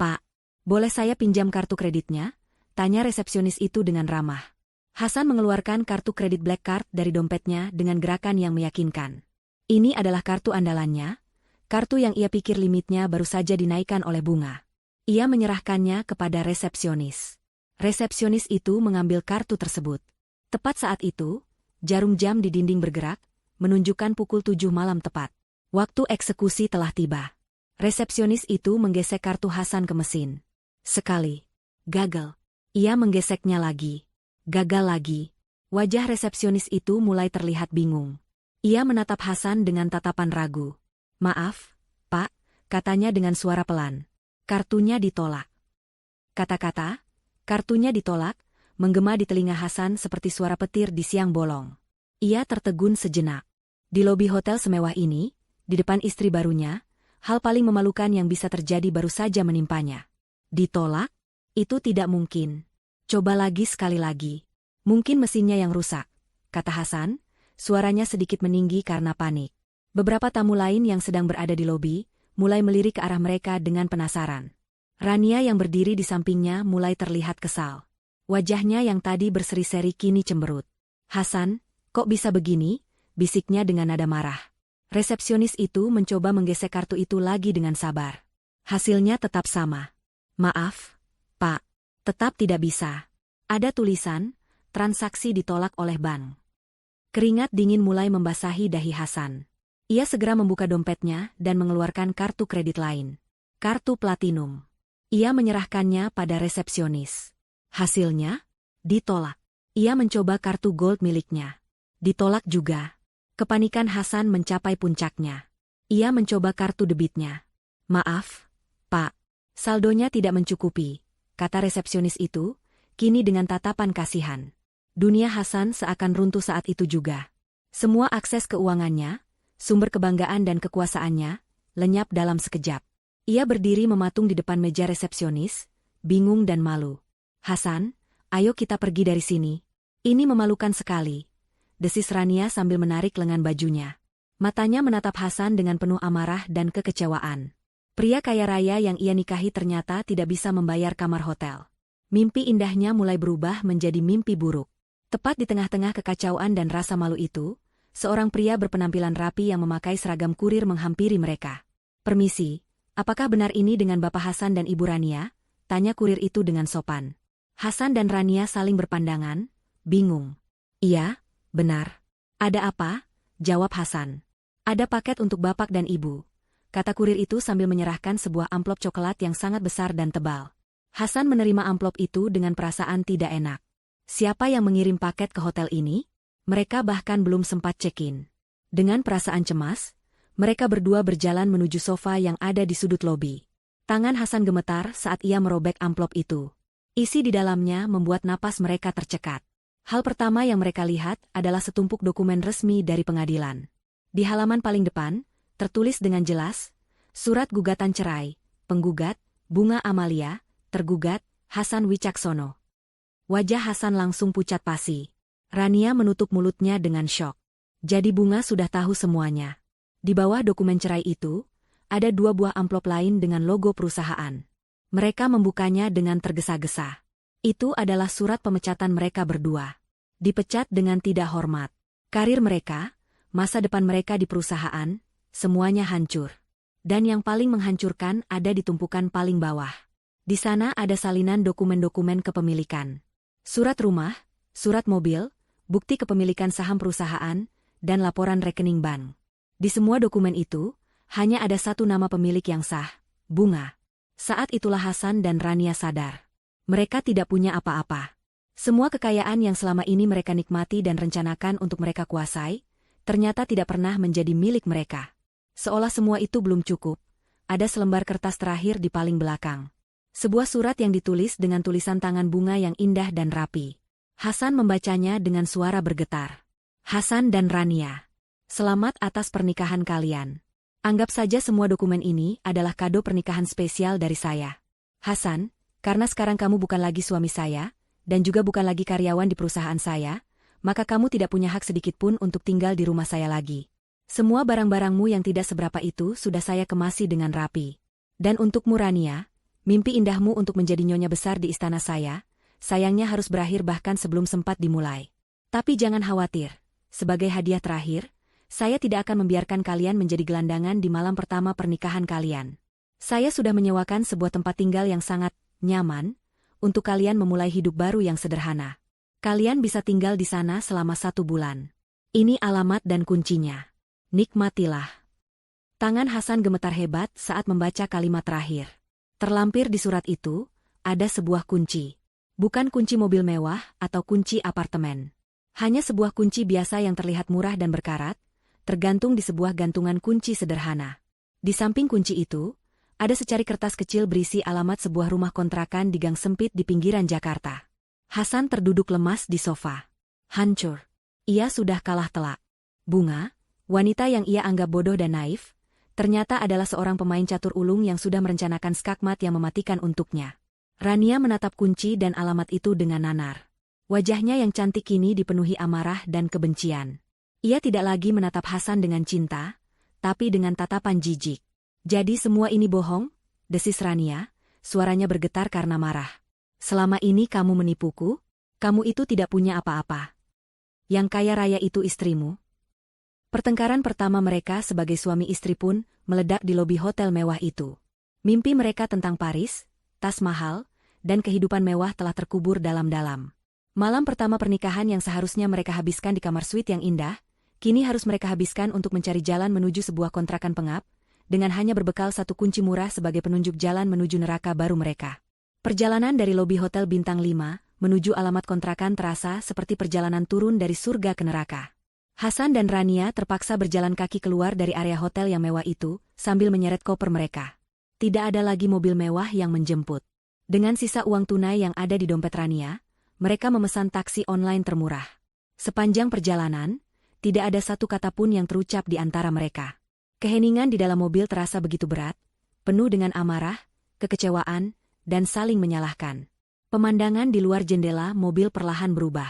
Speaker 1: Pak. Boleh saya pinjam kartu kreditnya? Tanya resepsionis itu dengan ramah. Hasan mengeluarkan kartu kredit Black Card dari dompetnya dengan gerakan yang meyakinkan. Ini adalah kartu andalannya, kartu yang ia pikir limitnya baru saja dinaikkan oleh Bunga. Ia menyerahkannya kepada resepsionis. Resepsionis itu mengambil kartu tersebut. Tepat saat itu, jarum jam di dinding bergerak, menunjukkan pukul 7 malam tepat. Waktu eksekusi telah tiba. Resepsionis itu menggesek kartu Hasan ke mesin. Sekali. Gagal. Ia menggeseknya lagi. Gagal lagi. Wajah resepsionis itu mulai terlihat bingung. Ia menatap Hasan dengan tatapan ragu. Maaf, Pak, katanya dengan suara pelan. Kartunya ditolak. Kata-kata, kartunya ditolak, menggema di telinga Hasan seperti suara petir di siang bolong. Ia tertegun sejenak. Di lobi hotel semewah ini, di depan istri barunya, hal paling memalukan yang bisa terjadi baru saja menimpanya. Ditolak? Itu tidak mungkin. Coba lagi sekali lagi. Mungkin mesinnya yang rusak, kata Hasan, suaranya sedikit meninggi karena panik. Beberapa tamu lain yang sedang berada di lobi, mulai melirik ke arah mereka dengan penasaran. Rania yang berdiri di sampingnya mulai terlihat kesal. Wajahnya yang tadi berseri-seri kini cemberut. Hasan, kok bisa begini? Bisiknya dengan nada marah. Resepsionis itu mencoba menggesek kartu itu lagi dengan sabar. Hasilnya tetap sama. Maaf, Pak. Tetap tidak bisa. Ada tulisan, transaksi ditolak oleh bank. Keringat dingin mulai membasahi dahi Hasan. Ia segera membuka dompetnya dan mengeluarkan kartu kredit lain. Kartu platinum. Ia menyerahkannya pada resepsionis. Hasilnya, ditolak. Ia mencoba kartu gold miliknya. Ditolak juga. Kepanikan Hasan mencapai puncaknya. Ia mencoba kartu debitnya. Maaf, Pak. Saldonya tidak mencukupi, kata resepsionis itu, kini dengan tatapan kasihan. Dunia Hasan seakan runtuh saat itu juga. Semua akses keuangannya, sumber kebanggaan dan kekuasaannya, lenyap dalam sekejap. Ia berdiri mematung di depan meja resepsionis, bingung dan malu. Hasan, ayo kita pergi dari sini. Ini memalukan sekali, desis Rania sambil menarik lengan bajunya. Matanya menatap Hasan dengan penuh amarah dan kekecewaan. Pria kaya raya yang ia nikahi ternyata tidak bisa membayar kamar hotel. Mimpi indahnya mulai berubah menjadi mimpi buruk. Tepat di tengah-tengah kekacauan dan rasa malu itu, seorang pria berpenampilan rapi yang memakai seragam kurir menghampiri mereka. "Permisi, apakah benar ini dengan Bapak Hasan dan Ibu Rania?" tanya kurir itu dengan sopan. Hasan dan Rania saling berpandangan, bingung. "Iya, benar. Ada apa?" jawab Hasan. "Ada paket untuk Bapak dan Ibu," kata kurir itu sambil menyerahkan sebuah amplop coklat yang sangat besar dan tebal. Hasan menerima amplop itu dengan perasaan tidak enak. Siapa yang mengirim paket ke hotel ini? Mereka bahkan belum sempat check-in. Dengan perasaan cemas, mereka berdua berjalan menuju sofa yang ada di sudut lobi. Tangan Hasan gemetar saat ia merobek amplop itu. Isi di dalamnya membuat napas mereka tercekat. Hal pertama yang mereka lihat adalah setumpuk dokumen resmi dari pengadilan. Di halaman paling depan, tertulis dengan jelas, surat gugatan cerai, penggugat, Bunga Amalia, tergugat, Hasan Wicaksono. Wajah Hasan langsung pucat pasi. Rania menutup mulutnya dengan syok. Jadi Bunga sudah tahu semuanya. Di bawah dokumen cerai itu, ada 2 buah amplop lain dengan logo perusahaan. Mereka membukanya dengan tergesa-gesa. Itu adalah surat pemecatan mereka berdua. Dipecat dengan tidak hormat. Karir mereka, masa depan mereka di perusahaan, semuanya hancur. Dan yang paling menghancurkan ada di tumpukan paling bawah. Di sana ada salinan dokumen-dokumen kepemilikan. Surat rumah, surat mobil, bukti kepemilikan saham perusahaan, dan laporan rekening bank. Di semua dokumen itu, hanya ada satu nama pemilik yang sah, Bunga. Saat itulah Hasan dan Rania sadar. Mereka tidak punya apa-apa. Semua kekayaan yang selama ini mereka nikmati dan rencanakan untuk mereka kuasai, ternyata tidak pernah menjadi milik mereka. Seolah semua itu belum cukup, ada selembar kertas terakhir di paling belakang. Sebuah surat yang ditulis dengan tulisan tangan Bunga yang indah dan rapi. Hasan membacanya dengan suara bergetar. "Hasan dan Rania, selamat atas pernikahan kalian. Anggap saja semua dokumen ini adalah kado pernikahan spesial dari saya. Hasan, karena sekarang kamu bukan lagi suami saya, dan juga bukan lagi karyawan di perusahaan saya, maka kamu tidak punya hak sedikitpun untuk tinggal di rumah saya lagi. Semua barang-barangmu yang tidak seberapa itu sudah saya kemasi dengan rapi. Dan untukmu Rania, mimpi indahmu untuk menjadi nyonya besar di istana saya, sayangnya harus berakhir bahkan sebelum sempat dimulai. Tapi jangan khawatir, sebagai hadiah terakhir, saya tidak akan membiarkan kalian menjadi gelandangan di malam pertama pernikahan kalian. Saya sudah menyewakan sebuah tempat tinggal yang sangat nyaman, untuk kalian memulai hidup baru yang sederhana. Kalian bisa tinggal di sana selama 1 bulan. Ini alamat dan kuncinya. Nikmatilah." Tangan Hasan gemetar hebat saat membaca kalimat terakhir. Terlampir di surat itu, ada sebuah kunci. Bukan kunci mobil mewah atau kunci apartemen. Hanya sebuah kunci biasa yang terlihat murah dan berkarat, tergantung di sebuah gantungan kunci sederhana. Di samping kunci itu, ada secari kertas kecil berisi alamat sebuah rumah kontrakan di gang sempit di pinggiran Jakarta. Hasan terduduk lemas di sofa. Hancur. Ia sudah kalah telak. Bunga, wanita yang ia anggap bodoh dan naif, ternyata adalah seorang pemain catur ulung yang sudah merencanakan skakmat yang mematikan untuknya. Rania menatap kunci dan alamat itu dengan nanar. Wajahnya yang cantik kini dipenuhi amarah dan kebencian. Ia tidak lagi menatap Hasan dengan cinta, tapi dengan tatapan jijik. "Jadi semua ini bohong?" desis Rania, suaranya bergetar karena marah. "Selama ini kamu menipuku? Kamu itu tidak punya apa-apa. Yang kaya raya itu istrimu." Pertengkaran pertama mereka sebagai suami istri pun meledak di lobi hotel mewah itu. Mimpi mereka tentang Paris, tas mahal, dan kehidupan mewah telah terkubur dalam-dalam. Malam pertama pernikahan yang seharusnya mereka habiskan di kamar suite yang indah, kini harus mereka habiskan untuk mencari jalan menuju sebuah kontrakan pengap, dengan hanya berbekal satu kunci murah sebagai penunjuk jalan menuju neraka baru mereka. Perjalanan dari lobi hotel bintang 5 menuju alamat kontrakan terasa seperti perjalanan turun dari surga ke neraka. Hasan dan Rania terpaksa berjalan kaki keluar dari area hotel yang mewah itu, sambil menyeret koper mereka. Tidak ada lagi mobil mewah yang menjemput. Dengan sisa uang tunai yang ada di dompet Rania, mereka memesan taksi online termurah. Sepanjang perjalanan, tidak ada satu kata pun yang terucap di antara mereka. Keheningan di dalam mobil terasa begitu berat, penuh dengan amarah, kekecewaan, dan saling menyalahkan. Pemandangan di luar jendela mobil perlahan berubah.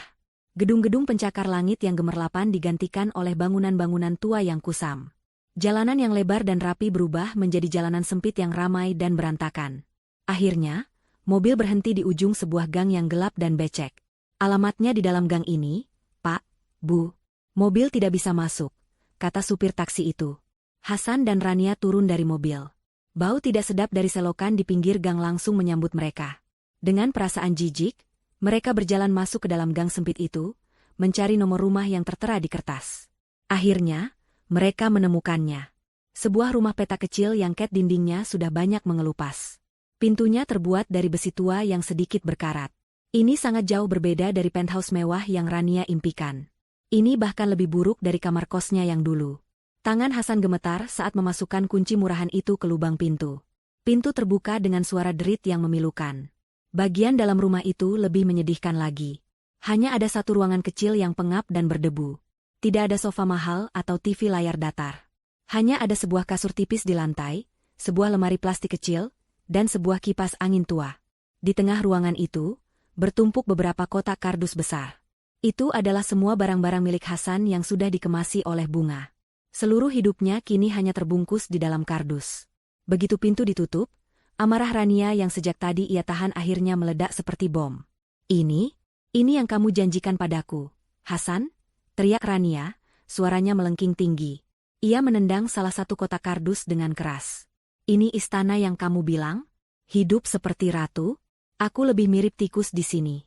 Speaker 1: Gedung-gedung pencakar langit yang gemerlapan digantikan oleh bangunan-bangunan tua yang kusam. Jalanan yang lebar dan rapi berubah menjadi jalanan sempit yang ramai dan berantakan. Akhirnya, mobil berhenti di ujung sebuah gang yang gelap dan becek. Alamatnya di dalam gang ini, Pak, Bu. Mobil tidak bisa masuk, kata supir taksi itu. Hasan dan Rania turun dari mobil. Bau tidak sedap dari selokan di pinggir gang langsung menyambut mereka. Dengan perasaan jijik, mereka berjalan masuk ke dalam gang sempit itu, mencari nomor rumah yang tertera di kertas. Akhirnya, mereka menemukannya. Sebuah rumah petak kecil yang cat dindingnya sudah banyak mengelupas. Pintunya terbuat dari besi tua yang sedikit berkarat. Ini sangat jauh berbeda dari penthouse mewah yang Rania impikan. Ini bahkan lebih buruk dari kamar kosnya yang dulu. Tangan Hasan gemetar saat memasukkan kunci murahan itu ke lubang pintu. Pintu terbuka dengan suara derit yang memilukan. Bagian dalam rumah itu lebih menyedihkan lagi. Hanya ada satu ruangan kecil yang pengap dan berdebu. Tidak ada sofa mahal atau TV layar datar. Hanya ada sebuah kasur tipis di lantai, sebuah lemari plastik kecil, dan sebuah kipas angin tua. Di tengah ruangan itu, bertumpuk beberapa kotak kardus besar. Itu adalah semua barang-barang milik Hasan yang sudah dikemasi oleh Bunga. Seluruh hidupnya kini hanya terbungkus di dalam kardus. Begitu pintu ditutup, amarah Rania yang sejak tadi ia tahan akhirnya meledak seperti bom. Ini yang kamu janjikan padaku, Hasan? Teriak Rania, suaranya melengking tinggi. Ia menendang salah satu kotak kardus dengan keras. Ini istana yang kamu bilang? Hidup seperti ratu? Aku lebih mirip tikus di sini.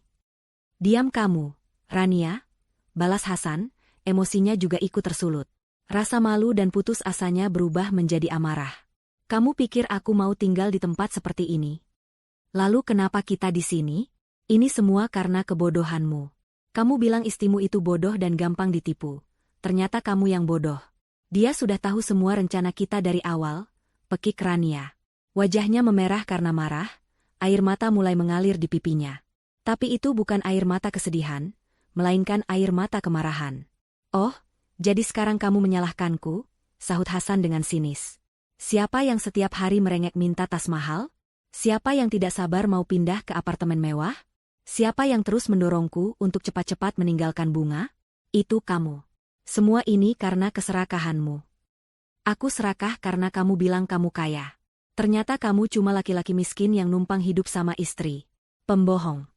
Speaker 1: Diam kamu, Rania, balas Hasan, emosinya juga ikut tersulut. Rasa malu dan putus asanya berubah menjadi amarah. Kamu pikir aku mau tinggal di tempat seperti ini? Lalu kenapa kita di sini? Ini semua karena kebodohanmu. Kamu bilang istrimu itu bodoh dan gampang ditipu. Ternyata kamu yang bodoh. Dia sudah tahu semua rencana kita dari awal, pekik Rania. Wajahnya memerah karena marah, air mata mulai mengalir di pipinya. Tapi itu bukan air mata kesedihan, melainkan air mata kemarahan. Oh, jadi sekarang kamu menyalahkanku? Sahut Hasan dengan sinis. Siapa yang setiap hari merengek minta tas mahal? Siapa yang tidak sabar mau pindah ke apartemen mewah? Siapa yang terus mendorongku untuk cepat-cepat meninggalkan Bunga? Itu kamu. Semua ini karena keserakahanmu. Aku serakah karena kamu bilang kamu kaya. Ternyata kamu cuma laki-laki miskin yang numpang hidup sama istri. Pembohong.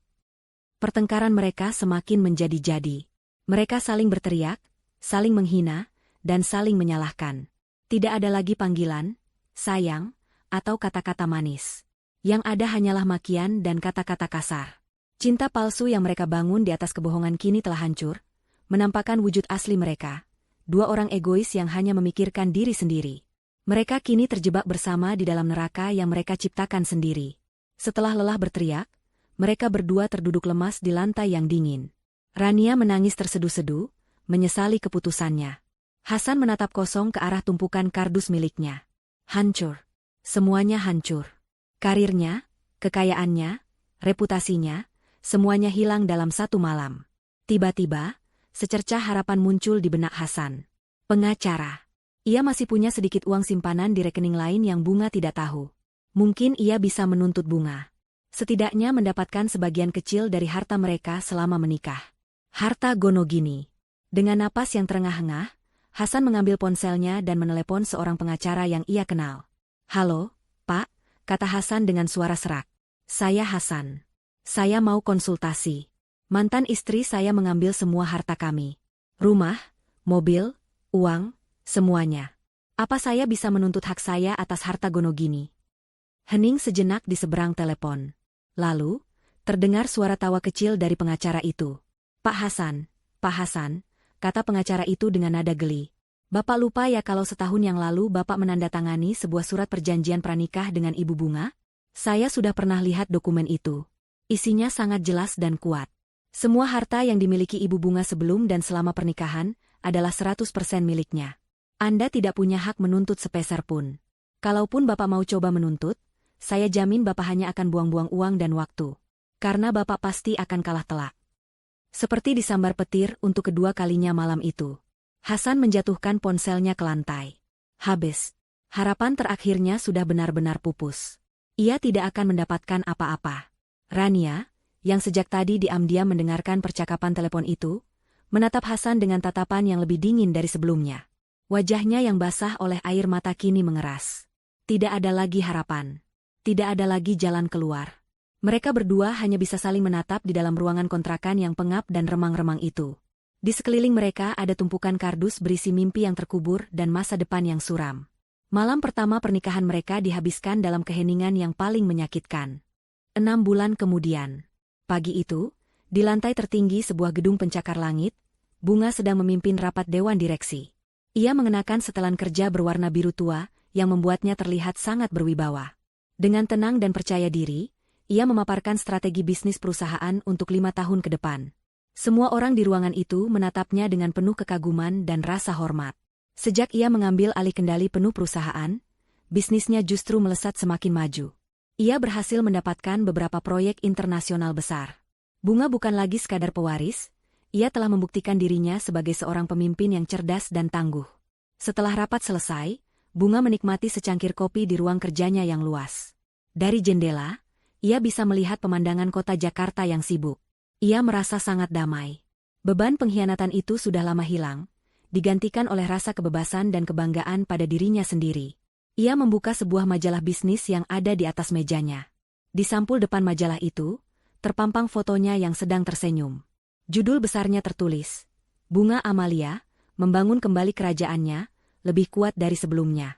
Speaker 1: Pertengkaran mereka semakin menjadi-jadi. Mereka saling berteriak, saling menghina, dan saling menyalahkan. Tidak ada lagi panggilan, sayang, atau kata-kata manis. Yang ada hanyalah makian dan kata-kata kasar. Cinta palsu yang mereka bangun di atas kebohongan kini telah hancur, menampakkan wujud asli mereka. Dua orang egois yang hanya memikirkan diri sendiri. Mereka kini terjebak bersama di dalam neraka yang mereka ciptakan sendiri. Setelah lelah berteriak, mereka berdua terduduk lemas di lantai yang dingin. Rania menangis terseduh-seduh, menyesali keputusannya. Hasan menatap kosong ke arah tumpukan kardus miliknya. Hancur. Semuanya hancur. Karirnya, kekayaannya, reputasinya, semuanya hilang dalam satu malam. Tiba-tiba, secercah harapan muncul di benak Hasan. Pengacara. Ia masih punya sedikit uang simpanan di rekening lain yang Bunga tidak tahu. Mungkin ia bisa menuntut Bunga. Setidaknya mendapatkan sebagian kecil dari harta mereka selama menikah. Harta Gonogini. Dengan napas yang terengah-engah, Hasan mengambil ponselnya dan menelepon seorang pengacara yang ia kenal. Halo, Pak, kata Hasan dengan suara serak. Saya Hasan. Saya mau konsultasi. Mantan istri saya mengambil semua harta kami. Rumah, mobil, uang, semuanya. Apa saya bisa menuntut hak saya atas harta Gonogini? Hening sejenak di seberang telepon. Lalu, terdengar suara tawa kecil dari pengacara itu. Pak Hasan, kata pengacara itu dengan nada geli. Bapak lupa ya kalau setahun yang lalu Bapak menandatangani sebuah surat perjanjian pranikah dengan Ibu Bunga? Saya sudah pernah lihat dokumen itu. Isinya sangat jelas dan kuat. Semua harta yang dimiliki Ibu Bunga sebelum dan selama pernikahan adalah 100% miliknya. Anda tidak punya hak menuntut sepeser pun. Kalaupun Bapak mau coba menuntut, saya jamin Bapak hanya akan buang-buang uang dan waktu. Karena Bapak pasti akan kalah telak. Seperti disambar petir untuk kedua kalinya malam itu. Hasan menjatuhkan ponselnya ke lantai. Habis. Harapan terakhirnya sudah benar-benar pupus. Ia tidak akan mendapatkan apa-apa. Rania, yang sejak tadi diam-diam mendengarkan percakapan telepon itu, menatap Hasan dengan tatapan yang lebih dingin dari sebelumnya. Wajahnya yang basah oleh air mata kini mengeras. Tidak ada lagi harapan. Tidak ada lagi jalan keluar. Mereka berdua hanya bisa saling menatap di dalam ruangan kontrakan yang pengap dan remang-remang itu. Di sekeliling mereka ada tumpukan kardus berisi mimpi yang terkubur dan masa depan yang suram. Malam pertama pernikahan mereka dihabiskan dalam keheningan yang paling menyakitkan. 6 bulan kemudian. Pagi itu, di lantai tertinggi sebuah gedung pencakar langit, Bunga sedang memimpin rapat dewan direksi. Ia mengenakan setelan kerja berwarna biru tua, yang membuatnya terlihat sangat berwibawa. Dengan tenang dan percaya diri, ia memaparkan strategi bisnis perusahaan untuk 5 tahun ke depan. Semua orang di ruangan itu menatapnya dengan penuh kekaguman dan rasa hormat. Sejak ia mengambil alih kendali penuh perusahaan, bisnisnya justru melesat semakin maju. Ia berhasil mendapatkan beberapa proyek internasional besar. Bunga bukan lagi sekadar pewaris, ia telah membuktikan dirinya sebagai seorang pemimpin yang cerdas dan tangguh. Setelah rapat selesai, Bunga menikmati secangkir kopi di ruang kerjanya yang luas. Dari jendela, ia bisa melihat pemandangan kota Jakarta yang sibuk. Ia merasa sangat damai. Beban pengkhianatan itu sudah lama hilang, digantikan oleh rasa kebebasan dan kebanggaan pada dirinya sendiri. Ia membuka sebuah majalah bisnis yang ada di atas mejanya. Di sampul depan majalah itu, terpampang fotonya yang sedang tersenyum. Judul besarnya tertulis, Bunga Amalia, membangun kembali kerajaannya, lebih kuat dari sebelumnya.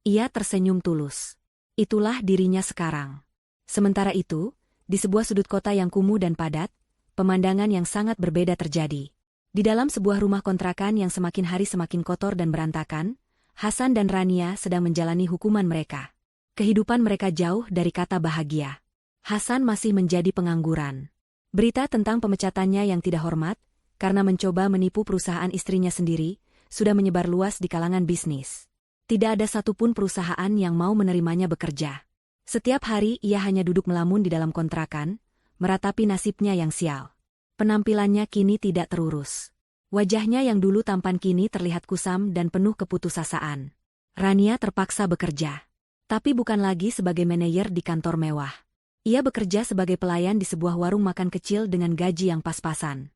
Speaker 1: Ia tersenyum tulus. Itulah dirinya sekarang. Sementara itu, di sebuah sudut kota yang kumuh dan padat, pemandangan yang sangat berbeda terjadi. Di dalam sebuah rumah kontrakan yang semakin hari semakin kotor dan berantakan, Hasan dan Rania sedang menjalani hukuman mereka. Kehidupan mereka jauh dari kata bahagia. Hasan masih menjadi pengangguran. Berita tentang pemecatannya yang tidak hormat, karena mencoba menipu perusahaan istrinya sendiri, sudah menyebar luas di kalangan bisnis. Tidak ada satupun perusahaan yang mau menerimanya bekerja. Setiap hari ia hanya duduk melamun di dalam kontrakan, meratapi nasibnya yang sial. Penampilannya kini tidak terurus. Wajahnya yang dulu tampan kini terlihat kusam dan penuh keputusasaan. Rania terpaksa bekerja. Tapi bukan lagi sebagai manajer di kantor mewah. Ia bekerja sebagai pelayan di sebuah warung makan kecil dengan gaji yang pas-pasan.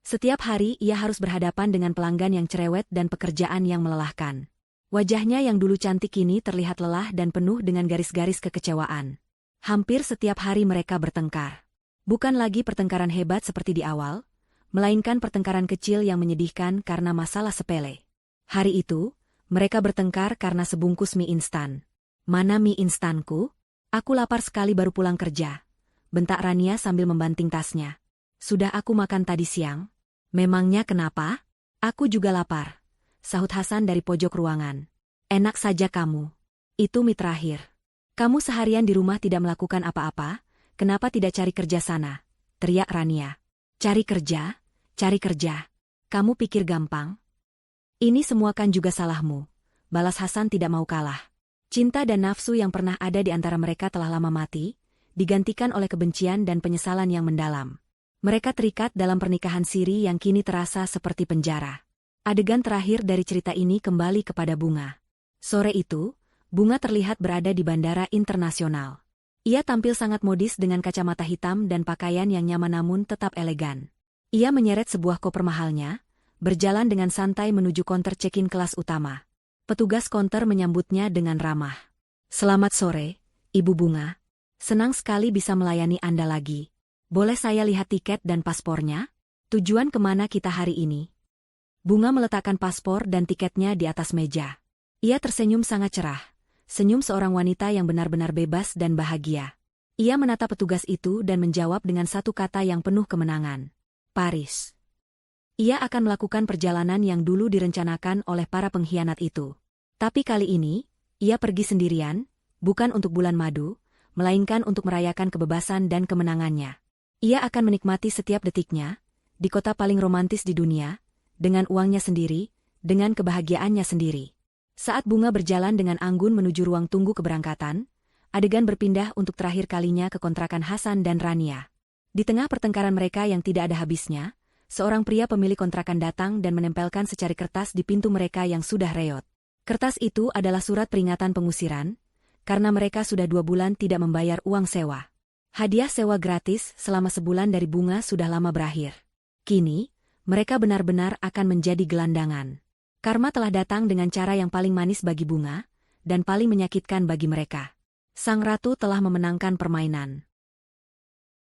Speaker 1: Setiap hari ia harus berhadapan dengan pelanggan yang cerewet dan pekerjaan yang melelahkan. Wajahnya yang dulu cantik kini terlihat lelah dan penuh dengan garis-garis kekecewaan. Hampir setiap hari mereka bertengkar. Bukan lagi pertengkaran hebat seperti di awal, melainkan pertengkaran kecil yang menyedihkan karena masalah sepele. Hari itu, mereka bertengkar karena sebungkus mie instan. Mana mie instanku? Aku lapar sekali baru pulang kerja. Bentak Rania sambil membanting tasnya. Sudah aku makan tadi siang. Memangnya kenapa? Aku juga lapar, sahut Hasan dari pojok ruangan. Enak saja kamu. Itu mie terakhir. Kamu seharian di rumah tidak melakukan apa-apa, kenapa tidak cari kerja sana? Teriak Rania. Cari kerja? Cari kerja. Kamu pikir gampang? Ini semua kan juga salahmu. Balas Hasan tidak mau kalah. Cinta dan nafsu yang pernah ada di antara mereka telah lama mati, digantikan oleh kebencian dan penyesalan yang mendalam. Mereka terikat dalam pernikahan siri yang kini terasa seperti penjara. Adegan terakhir dari cerita ini kembali kepada Bunga. Sore itu, Bunga terlihat berada di bandara internasional. Ia tampil sangat modis dengan kacamata hitam dan pakaian yang nyaman namun tetap elegan. Ia menyeret sebuah koper mahalnya, berjalan dengan santai menuju konter check-in kelas utama. Petugas konter menyambutnya dengan ramah. Selamat sore, Ibu Bunga. Senang sekali bisa melayani Anda lagi. Boleh saya lihat tiket dan paspornya? Tujuan kemana kita hari ini? Bunga meletakkan paspor dan tiketnya di atas meja. Ia tersenyum sangat cerah. Senyum seorang wanita yang benar-benar bebas dan bahagia. Ia menatap petugas itu dan menjawab dengan satu kata yang penuh kemenangan. Paris. Ia akan melakukan perjalanan yang dulu direncanakan oleh para pengkhianat itu. Tapi kali ini, ia pergi sendirian, bukan untuk bulan madu, melainkan untuk merayakan kebebasan dan kemenangannya. Ia akan menikmati setiap detiknya, di kota paling romantis di dunia, dengan uangnya sendiri, dengan kebahagiaannya sendiri. Saat Bunga berjalan dengan anggun menuju ruang tunggu keberangkatan, adegan berpindah untuk terakhir kalinya ke kontrakan Hasan dan Rania. Di tengah pertengkaran mereka yang tidak ada habisnya, seorang pria pemilik kontrakan datang dan menempelkan secari kertas di pintu mereka yang sudah reot. Kertas itu adalah surat peringatan pengusiran, karena mereka sudah 2 bulan tidak membayar uang sewa. Hadiah sewa gratis selama sebulan dari Bunga sudah lama berakhir. Kini, mereka benar-benar akan menjadi gelandangan. Karma telah datang dengan cara yang paling manis bagi Bunga, dan paling menyakitkan bagi mereka. Sang ratu telah memenangkan permainan.